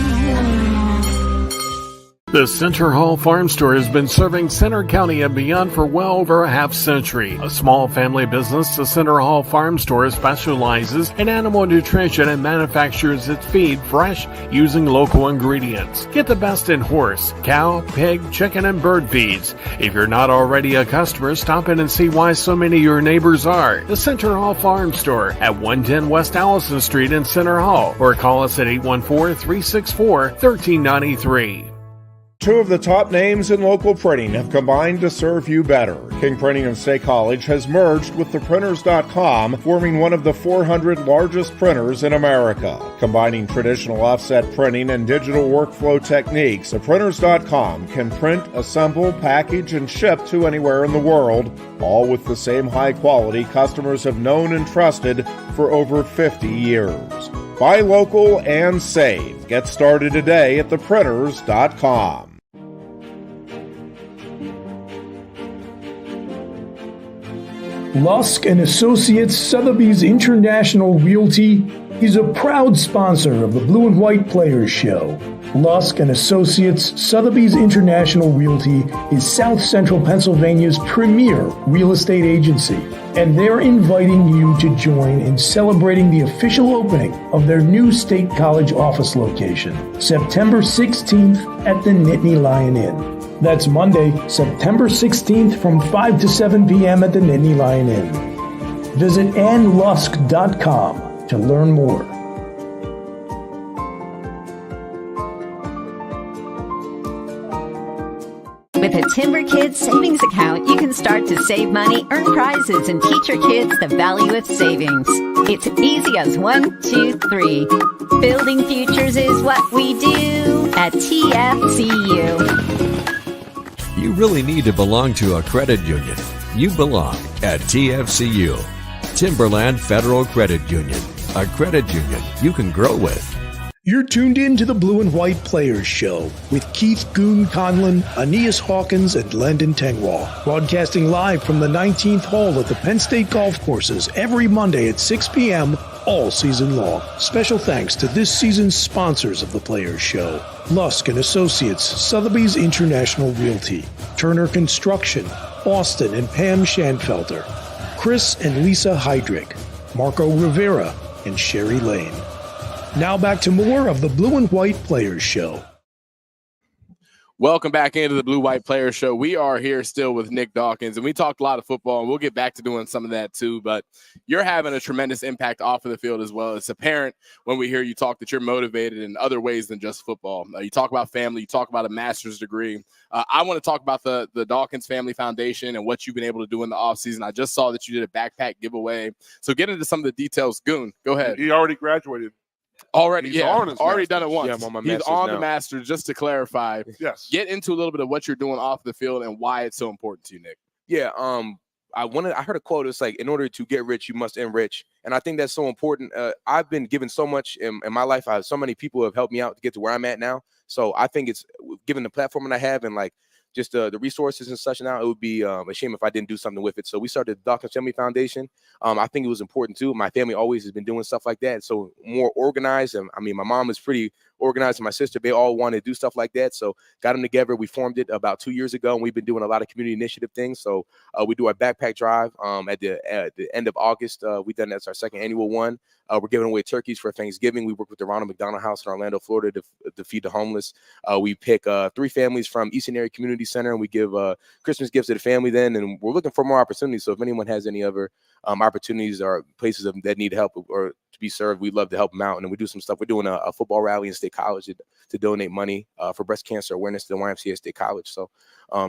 The Center Hall Farm Store has been serving Center County and beyond for well over a half century. A small family business, the Center Hall Farm Store specializes in animal nutrition and manufactures its feed fresh using local ingredients. Get the best in horse, cow, pig, chicken, and bird feeds. If you're not already a customer, stop in and see why so many of your neighbors are. The Center Hall Farm Store at 110 West Allison Street in Center Hall, or call us at 814-364-1393.
Two of the top names in local printing have combined to serve you better. King Printing and State College has merged with theprinters.com, forming one of the 400 largest printers in America. Combining traditional offset printing and digital workflow techniques, theprinters.com can print, assemble, package, and ship to anywhere in the world, all with the same high quality customers have known and trusted for over 50 years. Buy local and save. Get started today at theprinters.com.
Lusk and Associates Sotheby's International Realty is a proud sponsor of the Blue and White Players Show. Lusk and Associates Sotheby's International Realty is South Central Pennsylvania's premier real estate agency, and they're inviting you to join in celebrating the official opening of their new State College office location, September 16th at the Nittany Lions Inn. That's Monday, September 16th from 5 to 7 p.m. at the Nittany Lions Inn. Visit annlusk.com to learn more.
With a Timber Kids savings account, you can start to save money, earn prizes, and teach your kids the value of savings. It's easy as 1, 2, 3. Building futures is what we do at TFCU.
You really need to belong to a credit union. You belong at TFCU, Timberland Federal Credit Union, a credit union you can grow with.
You're tuned in to the Blue and White Players Show with Keith Goon Conlon, Aeneas Hawkins, and Landon Tengwall. Broadcasting live from the 19th hole at the Penn State Golf Courses every Monday at 6 p.m. all season long. Special thanks to this season's sponsors of the Players Show: Lusk and Associates, Sotheby's International Realty, Turner Construction, Austin and Pam Schanfelter, Chris and Lisa Heydrich, Marco Rivera, and Sherry Lane. Now back to more of the Blue and White Players Show.
Welcome back into the Blue White Players Show. We are here still with Nick Dawkins, and we talked a lot of football, and we'll get back to doing some of that too. But you're having a tremendous impact off of the field as well. It's apparent when we hear you talk that you're motivated in other ways than just football. You talk about family, you talk about a master's degree. I want to talk about the Dawkins Family Foundation and what you've been able to do in the offseason. I just saw that you did a backpack giveaway. So get into some of the details. Goon, go ahead.
He already graduated.
Already,
He's
yeah,
already
done it once.
Yeah, I'm on my
He's
master's
on
now.
the master's, just to clarify.
Yes.
Get into a little bit of what you're doing off the field and why it's so important to you, Nick.
Yeah, I heard a quote. It's like, in order to get rich, you must enrich. And I think that's so important. I've been given so much in my life. So many people have helped me out to get to where I'm at now. So I think it's, given the platform that I have and like just the resources and such now, it would be a shame if I didn't do something with it. So we started the Dawkins Family Foundation. I think it was important too. My family always has been doing stuff like that. So more organized. And I mean, my mom is pretty organized and my sister, they all want to do stuff like that. So got them together. We formed it about 2 years ago, and we've been doing a lot of community initiative things. So we do our backpack drive at the end of August. We've done that's our second annual one. We're giving away turkeys for Thanksgiving. We work with the Ronald McDonald House in Orlando, Florida to feed the homeless. We pick 3 families from Eastern Area Community Center, and we give Christmas gifts to the family then. And we're looking for more opportunities. So if anyone has any other opportunities or places that need help or to be served, we'd love to help them out. And we do some stuff. We're doing a football rally in State College to donate money for breast cancer awareness to the YMCA State College. So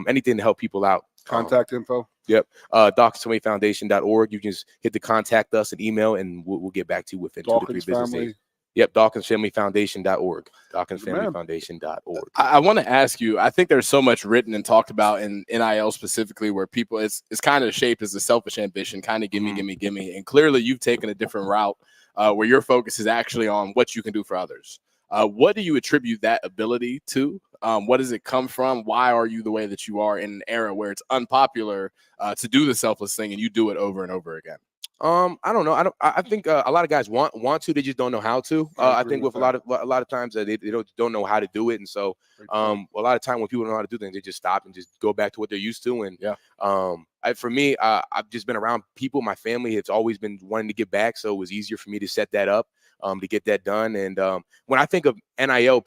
anything to help people out.
Contact info.
Yep. DawkinsFamilyFoundation.org. You can just hit the contact us and email, and we'll get back to you within 2 to 3 business days. Yep. DawkinsFamilyFoundation.org. DawkinsFamilyFoundation.org.
I want to ask you, I think there's so much written and talked about in NIL specifically where people, it's kind of shaped as a selfish ambition, kind of gimme. And clearly you've taken a different route where your focus is actually on what you can do for others. What do you attribute that ability to? What does it come from? Why are you the way that you are in an era where it's unpopular to do the selfless thing and you do it over and over again?
I don't know. I think a lot of guys want to, they just don't know how to. I think with a lot of times they don't know how to do it, and so a lot of time when people don't know how to do things, they just stop and just go back to what they're used to. And for me, I've just been around people. My family, it's always been wanting to get back, so it was easier for me to set that up, to get that done. And when I think of NIL,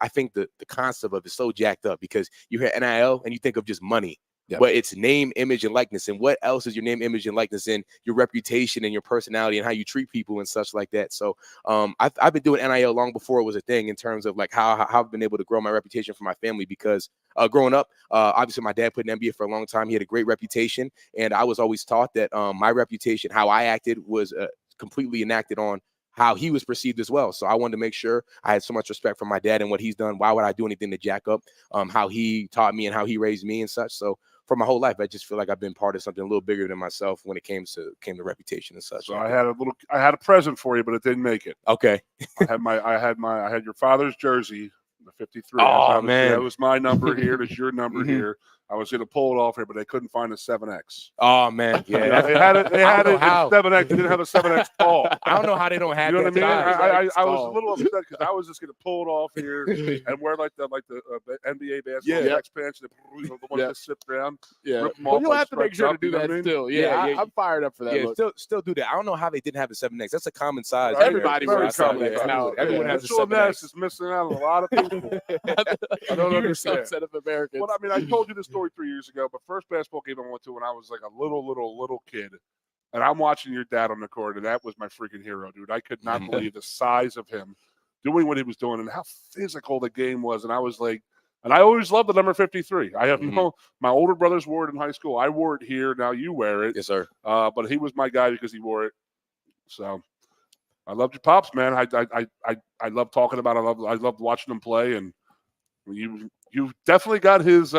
I think the concept of it is so jacked up because you hear NIL and you think of just money. Yep. But it's name, image, and likeness. And what else is your name, image, and likeness in? Your reputation and your personality and how you treat people and such like that. So I've been doing NIL long before it was a thing in terms of like how I've been able to grow my reputation for my family because growing up, obviously my dad played in NBA for a long time. He had a great reputation. And I was always taught that my reputation, how I acted was completely enacted on how he was perceived as well. So I wanted to make sure I had so much respect for my dad and what he's done. Why would I do anything to jack up how he taught me and how he raised me and such? So for my whole life, I just feel like I've been part of something a little bigger than myself when it came to reputation and such.
So I had a present for you, but it didn't make it.
Okay.
I had your father's jersey, the 53.
Oh, man.
That was my number here. That's your number here. I was going to pull it off here, but they couldn't find a 7X.
Oh, man. Yeah.
They had it. They had it. 7X. They didn't have a 7X tall.
I don't know how they don't have.
You know
that
what I mean?
size.
I was a little upset because I was just going to pull it off here and wear like the NBA basketball X pants, the ones that sit down.
Yeah,
rip them
well,
off,
you'll
like,
have to make
stretch
sure to
up,
do
you know
that
what I mean?
still. Yeah, I'm fired up for that.
Yeah, still do that. I don't know how they didn't have a 7X. That's a common size.
Everybody wears
common
7X now.
Everyone has a
Mitchell
7X.
Ness is missing out on a lot of people. I don't
You're a
understand.
subset of Americans.
Well, I mean, I told you this story 3 years ago, but first basketball game I went to when I was like a little kid, and I'm watching your dad on the court, and that was my freaking hero, dude. I could not believe the size of him doing what he was doing and how physical the game was. And I was like, and I always loved the number 53. I have my older brothers wore it in high school. I wore it here. Now you wear it.
Yes, sir.
But he was my guy because he wore it. So I loved your pops, man. I love talking about it. I loved watching him play, and you definitely got his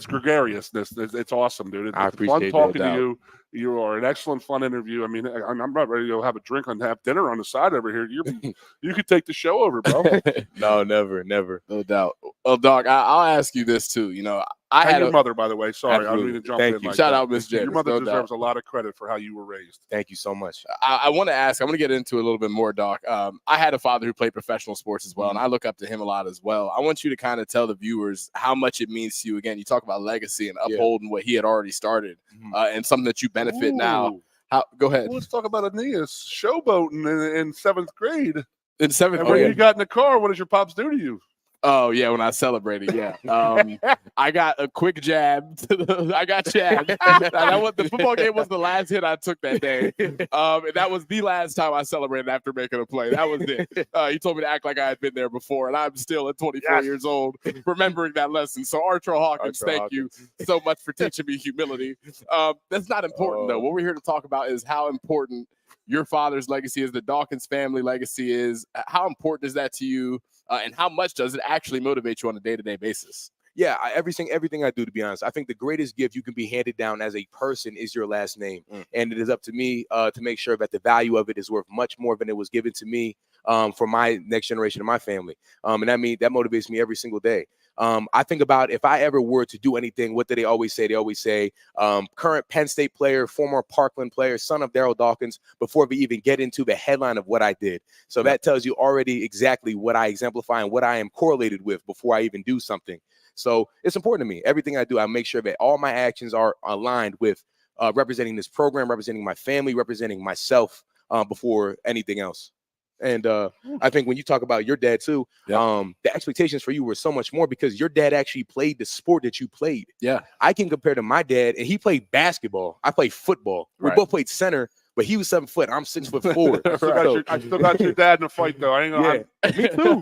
gregariousness. It's awesome, dude. It's
I appreciate
fun talking
that,
to you. You are an excellent, fun interview. I mean, I'm not ready to have a drink and have dinner on the side over here. You could take the show over, bro.
No, never.
No doubt. Well, Doc, I'll ask you this too. You know, I had
your mother, by the way. Sorry, I didn't mean to jump
Thank
in.
you.
Like
Shout
that.
out, Miss James.
Your mother
No
deserves
doubt.
a lot of credit for how you were raised.
Thank you so much.
I want to ask. I'm going to get into it a little bit more, Doc. I had a father who played professional sports as well, and I look up to him a lot as well. I want you to kind of tell the viewers how much it means to you. Again, you talk about legacy and upholding what he had already started, and something that you benefit now. Go ahead.
Well, let's talk about Aeneas showboating in 7th grade.
In 7th
And
grade.
when you got in the car, what does your pops do to you?
Oh, yeah, when I celebrated, yeah. I got a quick jab. I got jabbed. The football game was the last hit I took that day. And that was the last time I celebrated after making a play. That was it. He told me to act like I had been there before, and I'm still at 24 years old remembering that lesson. So, Archer Hawkins, thank you so much for teaching me humility. That's not important, though. What we're here to talk about is how important your father's legacy is, the Dawkins family legacy is. How important is that to you? And how much does it actually motivate you on a day-to-day basis?
Yeah, everything I do, to be honest. I think the greatest gift you can be handed down as a person is your last name. And it is up to me to make sure that the value of it is worth much more than it was given to me for my next generation of my family. And that motivates me every single day. I think about if I ever were to do anything, what do they always say? They always say current Penn State player, former Parkland player, son of Daryl Dawkins, before we even get into the headline of what I did. So that tells you already exactly what I exemplify and what I am correlated with before I even do something. So it's important to me. Everything I do, I make sure that all my actions are aligned with representing this program, representing my family, representing myself before anything else. And I think when you talk about your dad too, the expectations for you were so much more because your dad actually played the sport that you played.
Yeah.
I can compare to my dad, and he played basketball. I played football. We both played center, but he was 7 foot. I'm 6'4".
I still got your dad in a fight, though. I ain't gonna.
Me too.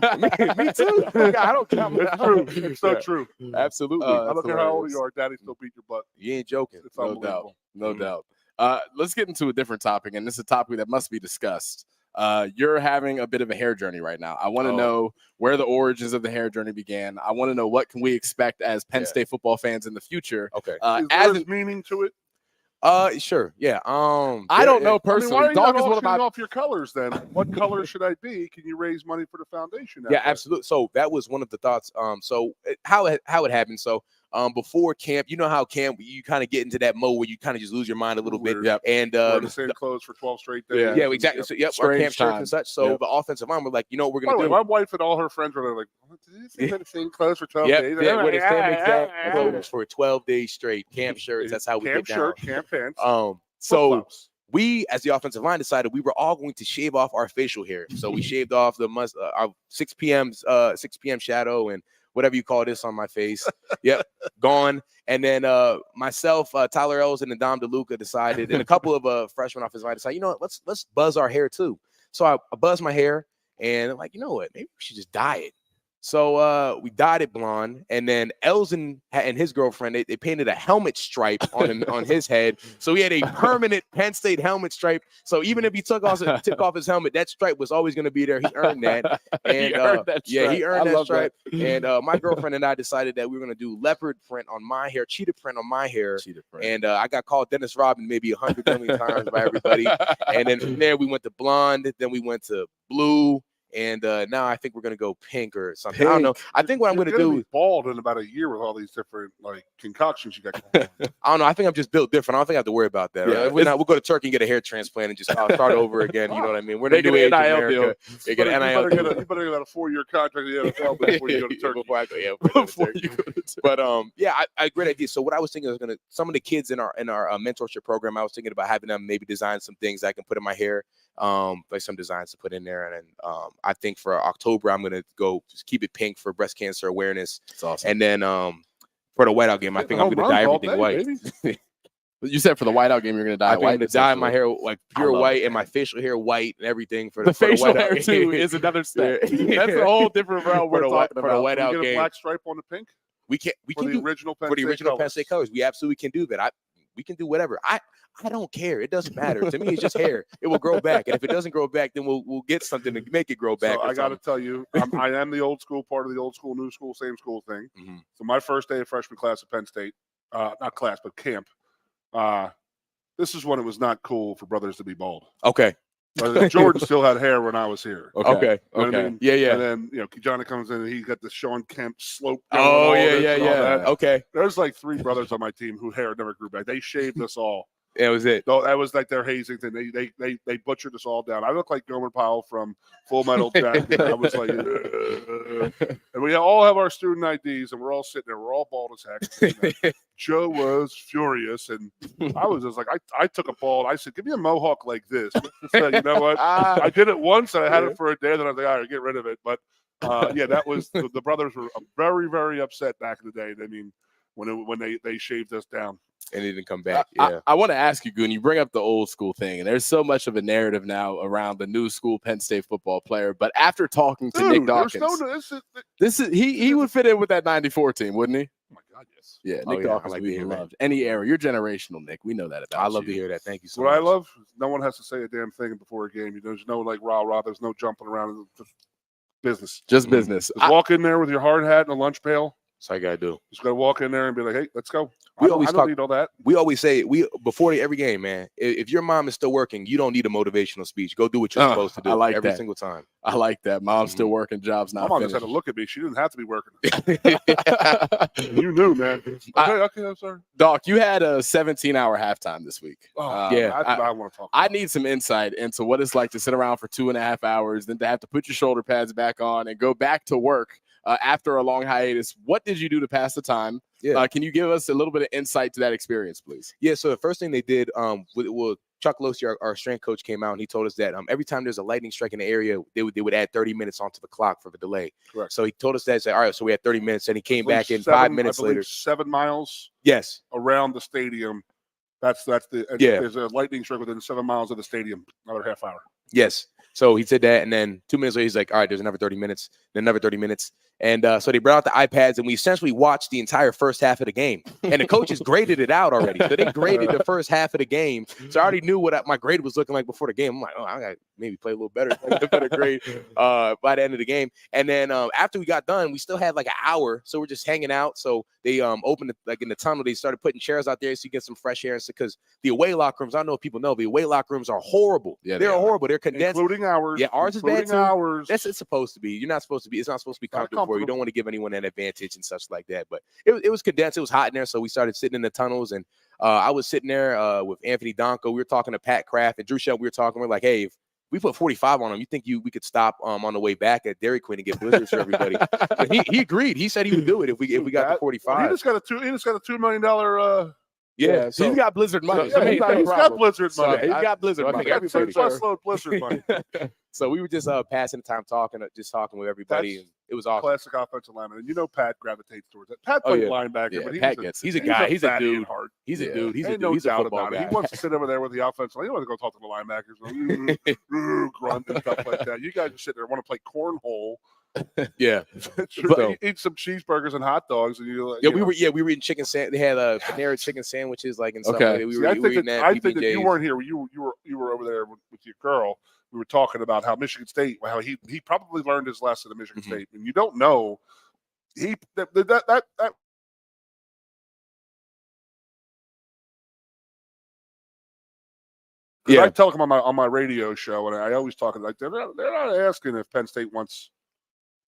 Me too. I don't count.
It's true. It's so true.
Absolutely.
I don't care how old you are. Daddy still beat your butt.
You ain't joking.
It's
No doubt. No doubt. Let's get into a different topic, and this is a topic that must be discussed. You're having a bit of a hair journey right now. I want to know where the origins of the hair journey began. I want to know what can we expect as Penn State football fans in the future.
Okay.
Is there meaning to it?
Sure. Yeah.
I don't know personally.
Why are you
Dog
not
is
all
one of my
off your colors then? What color should I be? Can you raise money for the foundation?
Yeah, absolutely. So that was one of the thoughts. So how it happened. So before camp. You know how camp, you kind of get into that mode where you kind of just lose your mind a little bit.
Yep.
And
wearing the same clothes for 12 straight days.
yeah, exactly. So, our camp shirts and such. So
Yep.
the offensive line, we're like, you know what we're
By
going
the
to
way,
do?
my wife and all her friends were like, did you see the same clothes for 12
Yep,
days?
yeah,
I'm
we're the
like,
same exact
"Ah,
clothes for 12 days straight. Camp shirts. That's how we
camp
get down.
shirt, camp pants.
So
flip-flops.
we, as the offensive line, decided we were all going to shave off our facial hair. So we shaved off our 6 p.m. shadow and whatever you call this on my face. Yep, gone. And then myself, Tyler Elson, and Dom DeLuca decided, and a couple of freshmen offensive line decided, you know what, let's buzz our hair too. So I buzzed my hair, and I'm like, you know what, maybe we should just dye it. So we dyed it blonde, and then Elson and his girlfriend, they painted a helmet stripe on his head. So he had a permanent Penn State helmet stripe. So even if he took off his helmet, that stripe was always going to be there. He earned that. And
he earned that stripe.
he earned
I
that
love
stripe.
that.
And my girlfriend and I decided that we were going to do leopard print on my hair, cheetah print on my hair. And I got called Dennis Rodman maybe 100 million times by everybody. And then from there we went to blonde, then we went to blue. And now I think we're gonna go pink or something.
Pink.
I don't know. I think what I'm gonna do
be bald in about a year with all these different like concoctions you got going on.
I don't know. I think I'm just built different. I don't think I have to worry about that.
Yeah,
We'll go to Turkey and get a hair transplant and just start over again. You know what I mean? We're
Make
the
an
new age of
NIL
America.
deal.
You get an NIL
You better get a 4-year contract in the NFL before you go to Turkey.
Before I go to Turkey. But I great idea. So what I was thinking was some of the kids in our mentorship program, I was thinking about having them maybe design some things I can put in my hair. Like some designs to put in there, and then I think for October I'm gonna go just keep it pink for breast cancer awareness.
That's awesome.
And then for the whiteout game, I think I'm gonna dye everything white.
You said for the whiteout game you're gonna dye
I'm
white.
gonna dye my hair like pure white and my facial hair white and everything for
the facial
whiteout
hair too
game.
is another step. That's a whole different realm we're talking about.
For the whiteout
Can we get a
game.
black stripe on the pink?
We can
For the
do
original Penn
for the
State
original Penn
colors.
State colors. We absolutely can do that. We can do whatever. I don't care. It doesn't matter. To me, it's just hair. It will grow back. And if it doesn't grow back, then we'll get something to make it grow back.
So I got to tell you, I am the old school part of the old school, new school, same school thing.
Mm-hmm.
So my first day of freshman class at Penn State, not class, but camp, this is when it was not cool for brothers to be bald.
Okay.
But Jordan still had hair when I was here.
Okay.
You know what I mean?
Yeah.
And then, Johnny comes in and he got the Sean Kemp slope.
Oh,
going, all
yeah,
this
yeah,
and all
yeah.
that.
Okay.
There's like 3 brothers on my team whose hair never grew back. They shaved us all.
That was it.
So that was like their hazing thing. They butchered us all down. I look like Gomer Pyle from Full Metal Jacket. I was like, and we all have our student IDs, and we're all sitting there. We're all bald as heck. Joe was furious, and I was just like, I took a bald. I said, give me a mohawk like this. So, you know what? I did it once, and I had it for a day. Then I was like, all right, get rid of it. But that was the brothers were very, very upset back in the day. I mean, when they shaved us down.
And it didn't come back. Yeah.
I want to ask you, Goon, you bring up the old school thing, and there's so much of a narrative now around the new school Penn State football player. But after talking to Nick Dawkins, he would fit in with that 94 team, wouldn't he?
Oh my God, yes.
Yeah, Nick Dawkins,
like
we loved any era. You're generational, Nick. We know that about you.
I love to hear that. Thank you so
what
much.
I love, no one has to say a damn thing before a game. There's no like rah. There's no jumping around. It's just business.
Just business.
Just walk in there with your hard hat and a lunch pail.
That's all you gotta do.
Just gotta walk in there and be like, hey, let's go.
I
don't need all that.
We always say before every game, man. If your mom is still working, you don't need a motivational speech. Go do what you're supposed to do.
I like
every
that.
single time.
I like that. Mom's still working, jobs not
My mom
finished.
just had to look at me. She didn't have to be working. You knew, man. Okay, I'm sorry.
Doc, you had a 17-hour halftime this week.
That's what I want to talk about.
I need some insight into what it's like to sit around for 2.5 hours, then to have to put your shoulder pads back on and go back to work after a long hiatus. What did you do to pass the time?
Yeah.
Can you give us a little bit of insight to that experience, please?
Yeah, so the first thing they did, Chuck Losey, our strength coach, came out and he told us that every time there's a lightning strike in the area, they would add 30 minutes onto the clock for the delay.
Correct.
So he told us that. Said, all right, so we had 30 minutes, and he came back in 5 minutes later.
7 miles.
Yes.
Around the stadium. That's the There's a lightning strike within 7 miles of the stadium. Another half hour.
Yes. So he said that, and then 2 minutes later, he's like, all right, there's another 30 minutes, then another 30 minutes. And so they brought out the iPads, and we essentially watched the entire first half of the game. And the coaches graded it out already. So they graded the first half of the game. So I already knew what my grade was looking like before the game. I'm like, I got to maybe play a little better, a better grade by the end of the game. And then after we got done, we still had like an hour. So we're just hanging out. So they opened it, like in the tunnel, they started putting chairs out there so you get some fresh air. Because the away locker rooms, I don't know if people know, the away locker rooms are horrible.
Yeah,
they're horrible. They're condensed.
Including hours.
Yeah, ours is bad
Floating
too.
hours.
It's supposed to be. You're not supposed to be. It's not supposed to be
Not
comfortable for you. You don't want to give anyone an advantage and such like that. But it was condensed. It was hot in there, so we started sitting in the tunnels, and I was sitting there with Anthony Donko. We were talking to Pat Kraft and Drew Shell. We were talking. We're like, hey, if we put 45 on him, you think we could stop on the way back at Dairy Queen and get blizzards for everybody? But he agreed. He said he would do it if we got the 45.
He just got a $2 million.
Yeah,
so he's got blizzard money.
So, he's got blizzard money.
He's got blizzard money.
Busload blizzard money.
So we were just passing the time talking with everybody. And it was awesome.
Classic offensive lineman. And Pat gravitates towards that. Pat played linebacker, but
Pat he's a guy. He's a dude. He's a dude. He's a dude. He's a football guy.
He wants to sit over there with the offensive line. He wants to go talk to the linebackers. Grunt and stuff like that. You guys just sit there and want to play cornhole.
Yeah,
you eat some cheeseburgers and hot dogs, and
we were eating chicken sandwich. They had Panera chicken sandwiches and stuff.
Okay,
like that.
I think that you weren't here. You were over there with your girl. We were talking about how Michigan State, how he probably learned his lesson at Michigan State, and you don't know that. Yeah, I tell them on my radio show, and I always talk like they're not asking if Penn State wants.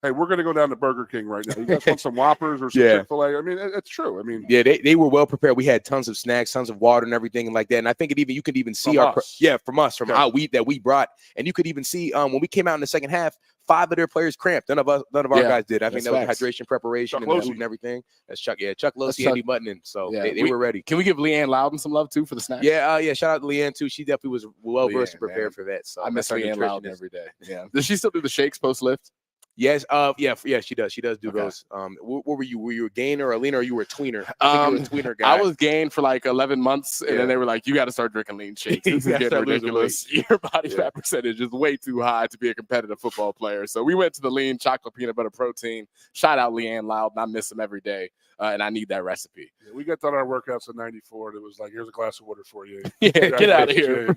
Hey, we're going to go down to Burger King right now. You guys want some Whoppers or some Chick-fil-A? I mean, it's true. I mean,
yeah, they were well prepared. We had tons of snacks, tons of water, and everything like that. And I think you could even see from our wheat that we brought, and you could even see when we came out in the second half, 5 of their players cramped. None of our guys did. I think that was hydration preparation and food and everything. That's Chuck. Yeah, Chuck Losey, Andy Mutton, and so they were ready.
Can we give Leanne Loudon some love too for the snacks?
Yeah, shout out to Leanne too. She definitely was well versed and prepared for that. So
I miss Leanne Loudon every day. Yeah. Does she still do the shakes post lift?
Yes, yeah, she does. She does do those. What were you? Were you a gainer, or a leaner, or you were a tweener? I think you were a tweener guy.
I was gained for like 11 months, and then they were like, "You got to start drinking lean shakes. This is getting ridiculous. Your body fat percentage is way too high to be a competitive football player." So we went to the lean chocolate peanut butter protein. Shout out Leanne Loudon. I miss him every day, and I need that recipe.
Yeah, we got done our workouts in '94, and it was like, "Here's a glass of water for you."
Yeah, get out of here.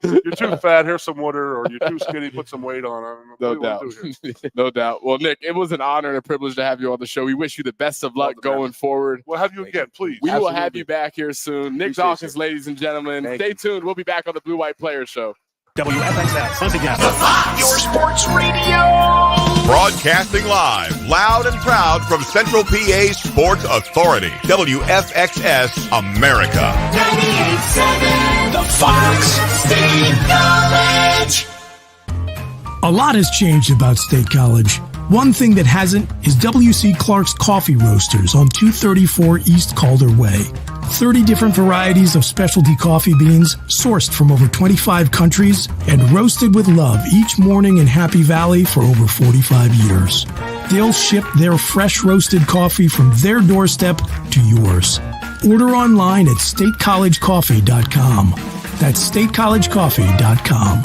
You're too fat. Here's some water, or you're too skinny. Put some weight on.
No doubt. No doubt. Well, Nick, it was an honor and a privilege to have you on the show. We wish you the best of luck going forward.
We'll have you again, please.
We will have you back here soon. Nick Dawkins, ladies and gentlemen. Stay tuned. We'll be back on the Blue White Players Show.
WFXS, once again, your sports radio.
Broadcasting live, loud and proud from Central PA Sports Authority, WFXS America.
98.7, the Fox State College.
A lot has changed about State College. One thing that hasn't is W.C. Clark's Coffee Roasters on 234 East Calder Way. 30 different varieties of specialty coffee beans sourced from over 25 countries and roasted with love each morning in Happy Valley for over 45 years. They'll ship their fresh roasted coffee from their doorstep to yours. Order online at statecollegecoffee.com. That's statecollegecoffee.com.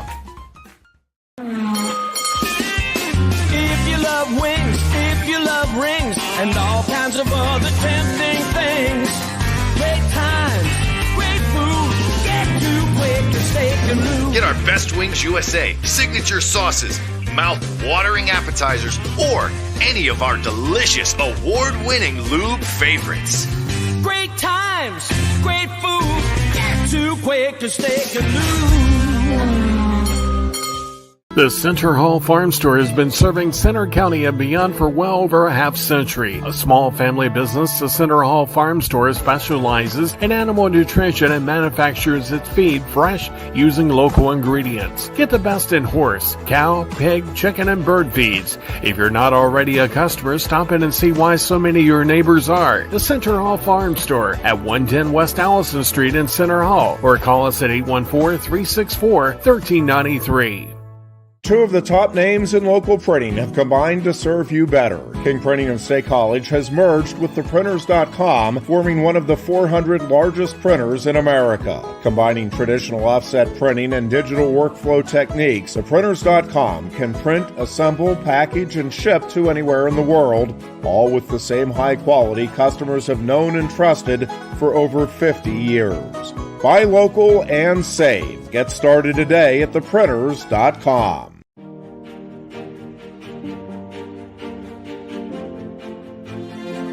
If you love wings, if you love rings, and all kinds of other tempting things, great times, great food, get too quick to steak and lube.
Get our Best Wings USA signature sauces, mouth-watering appetizers, or any of our delicious award-winning lube favorites.
Great times, great food, get too quick to steak and lube.
The Center Hall Farm Store has been serving Center County and beyond for well over a half century. A small family business, the Center Hall Farm Store specializes in animal nutrition and manufactures its feed fresh using local ingredients. Get the best in horse, cow, pig, chicken, and bird feeds. If you're not already a customer, stop in and see why so many of your neighbors are. The Center Hall Farm Store at 110 West Allison Street in Center Hall, or call us at 814-364-1393.
2 of the top names in local printing have combined to serve you better. King Printing of State College has merged with theprinters.com, forming one of the 400 largest printers in America. Combining traditional offset printing and digital workflow techniques, theprinters.com can print, assemble, package, and ship to anywhere in the world, all with the same high quality customers have known and trusted for over 50 years. Buy local and save. Get started today at theprinters.com.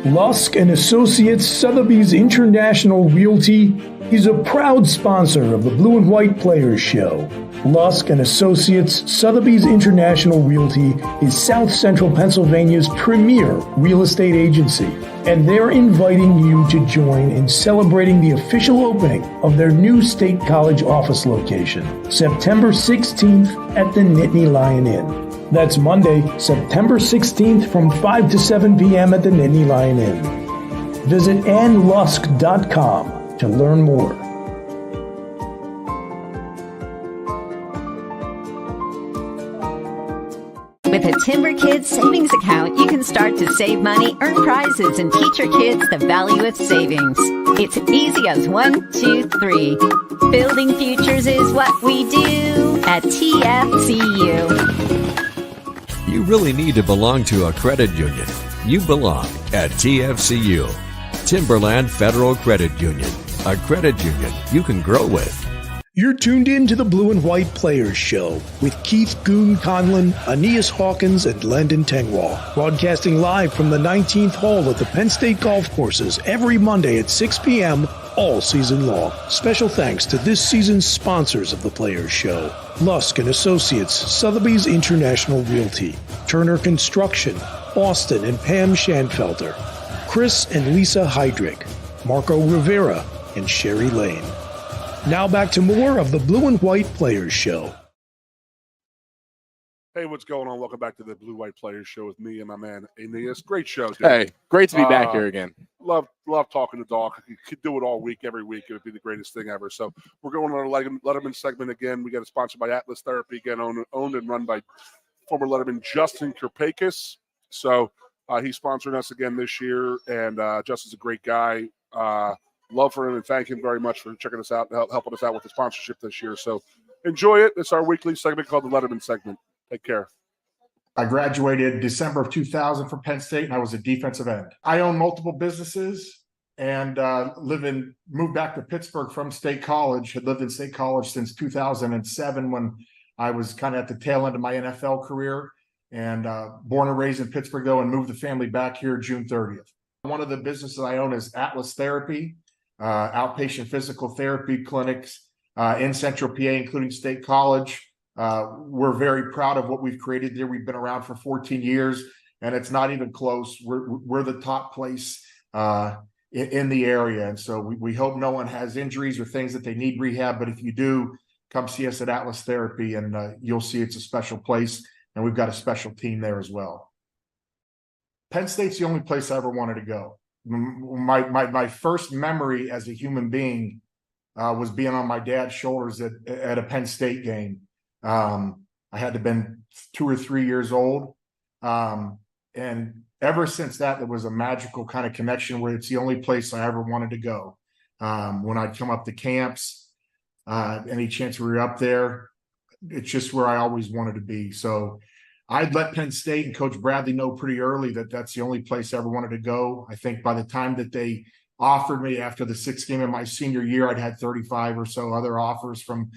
Lusk and Associates Sotheby's International Realty is a proud sponsor of the Blue and White Players Show. Lusk and Associates Sotheby's International Realty is South Central Pennsylvania's premier real estate agency, and they're inviting you to join in celebrating the official opening of their new State College office location, September 16th at the Nittany Lion Inn. That's Monday, September 16th from 5 to 7 p.m. at the Nittany Lion Inn. Visit annlusk.com to learn more.
With a Timber Kids savings account, you can start to save money, earn prizes, and teach your kids the value of savings. It's easy as 1, 2, 3. Building futures is what we do at TFCU.
You really need to belong to a credit union. You belong at TFCU, Timberland Federal Credit Union, a credit union you can grow with.
You're tuned in to the Blue and White Players Show with Keith Goon Conlon, Aeneas Hawkins, and Landon Tengwall. Broadcasting live from the 19th hole at the Penn State Golf Courses every Monday at 6 p.m. all season long. Special thanks to this season's sponsors of the Players Show: Lusk and Associates, Sotheby's International Realty, Turner Construction, Austin and Pam Schanfelter, Chris and Lisa Heydrich, Marco Rivera, and Sherry Lane. Now back to more of the Blue and White Players Show.
Hey, what's going on? Welcome back to the Blue White Players Show with me and my man Aeneas. Great show, dude.
Hey, great to be back here again.
Love talking to Doc. You could do it all week, every week. It would be the greatest thing ever. So we're going on our Letterman segment again. We got it sponsored by Atlas Therapy, again owned and run by former Letterman Justin Kirpakis. So he's sponsoring us again this year, and Justin's a great guy. Love for him and thank him very much for checking us out and helping us out with the sponsorship this year. So enjoy it. It's our weekly segment called the Letterman segment. Take care.
I graduated December of 2000 from Penn State, and I was a defensive end. I own multiple businesses and moved back to Pittsburgh from State College. Had lived in State College since 2007 when I was kind of at the tail end of my NFL career, and born and raised in Pittsburgh, though, and moved the family back here June 30th. One of the businesses I own is Atlas Therapy, outpatient physical therapy clinics in Central PA, including State College. We're very proud of what we've created there. We've been around for 14 years, and it's not even close. We're the top place in the area, and so we hope no one has injuries or things that they need rehab. But if you do, come see us at Atlas Therapy, and you'll see it's a special place, and we've got a special team there as well. Penn State's the only place I ever wanted to go. My first memory as a human being was being on my dad's shoulders at a Penn State game. I had to have been 2 or 3 years old. And ever since that, there was a magical kind of connection where it's the only place I ever wanted to go. When I'd come up to camps, any chance we were up there, it's just where I always wanted to be. So I'd let Penn State and Coach Bradley know pretty early that that's the only place I ever wanted to go. I think by the time that they offered me after the 6th game of my senior year, I'd had 35 or so other offers from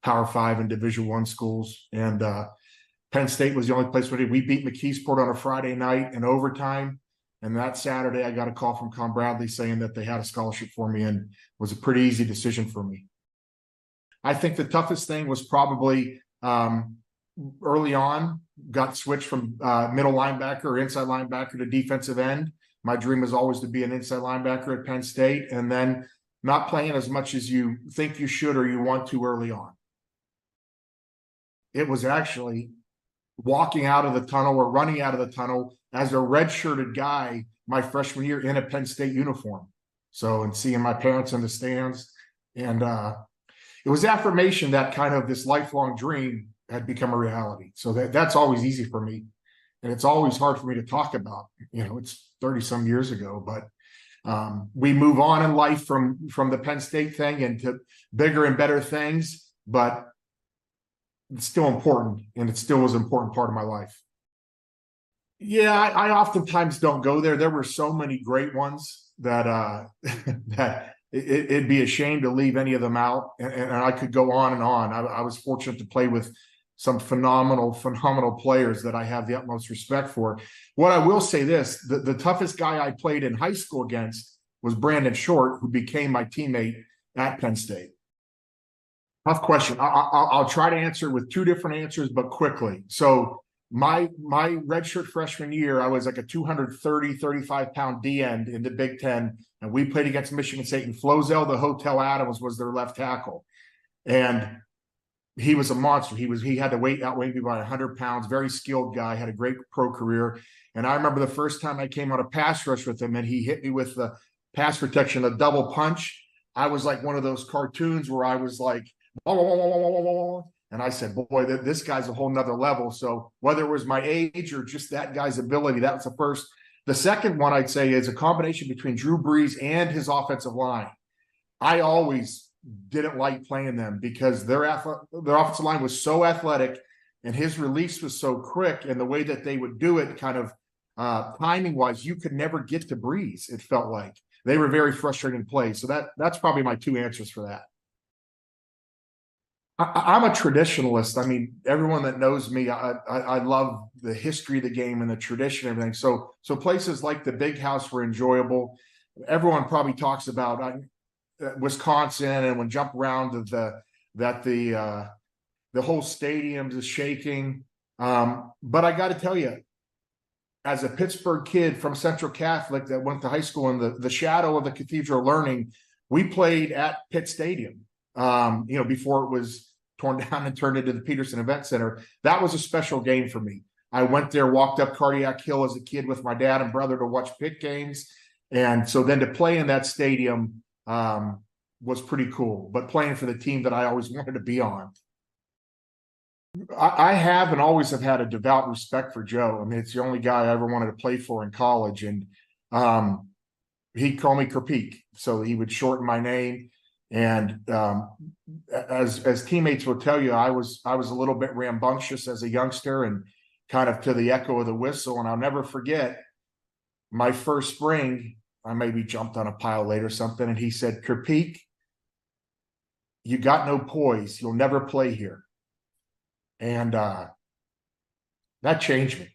Power 5 and Division I schools. And Penn State was the only place we beat McKeesport on a Friday night in overtime. And that Saturday, I got a call from Con Bradley saying that they had a scholarship for me, and it was a pretty easy decision for me. I think the toughest thing was probably early on, got switched from middle linebacker or inside linebacker to defensive end. My dream was always to be an inside linebacker at Penn State, and then not playing as much as you think you should or you want to early on. It was actually walking out of the tunnel or running out of the tunnel as a red-shirted guy my freshman year in a Penn State uniform. So, and seeing my parents in the stands, and it was affirmation that kind of this lifelong dream had become a reality. So that's always easy for me. And it's always hard for me to talk about. You know, it's 30 some years ago, but we move on in life from the Penn State thing into bigger and better things, but it's still important, and it still was an important part of my life. Yeah, I oftentimes don't go there. There were so many great ones that that it'd be a shame to leave any of them out, and I could go on and on. I was fortunate to play with some phenomenal players that I have the utmost respect for. What I will say this, the toughest guy I played in high school against was Brandon Short, who became my teammate at Penn State. Tough question. I'll try to answer with two different answers, but quickly. So my redshirt freshman year, I was like a 235 pound D end in the Big Ten, and we played against Michigan State, and Flozell, the Hotel Adams, was their left tackle. And he was a monster. He had to outweigh me by 100 pounds, very skilled guy, had a great pro career. And I remember the first time I came on a pass rush with him and he hit me with the pass protection, a double punch. I was like one of those cartoons where I was like, and I said, boy, this guy's a whole nother level. So whether it was my age or just that guy's ability, that was the first. The second one I'd say is a combination between Drew Brees and his offensive line. I always didn't like playing them because their offensive line was so athletic and his release was so quick, and the way that they would do it kind of timing wise, you could never get to Brees. It felt like they were very frustrating plays. So that's probably my two answers for that. I'm a traditionalist. I mean, everyone that knows me, I love the history of the game and the tradition and everything. So places like the Big House were enjoyable. Everyone probably talks about Wisconsin, and when jump around the whole stadium is shaking. But I got to tell you, as a Pittsburgh kid from Central Catholic that went to high school in the shadow of the Cathedral of Learning, we played at Pitt Stadium. Before it was torn down and turned into the Peterson Event Center. That was a special game for me. I went there, walked up Cardiac Hill as a kid with my dad and brother to watch Pitt games. And so then to play in that stadium was pretty cool, but playing for the team that I always wanted to be on. I have and always have had a devout respect for Joe. I mean, it's the only guy I ever wanted to play for in college. And he'd call me Kerpeak. So he would shorten my name. And as teammates will tell you, I was a little bit rambunctious as a youngster and kind of to the echo of the whistle. And I'll never forget my first spring, I maybe jumped on a pile late or something. And he said, Kerpeak, you got no poise. You'll never play here. And that changed me.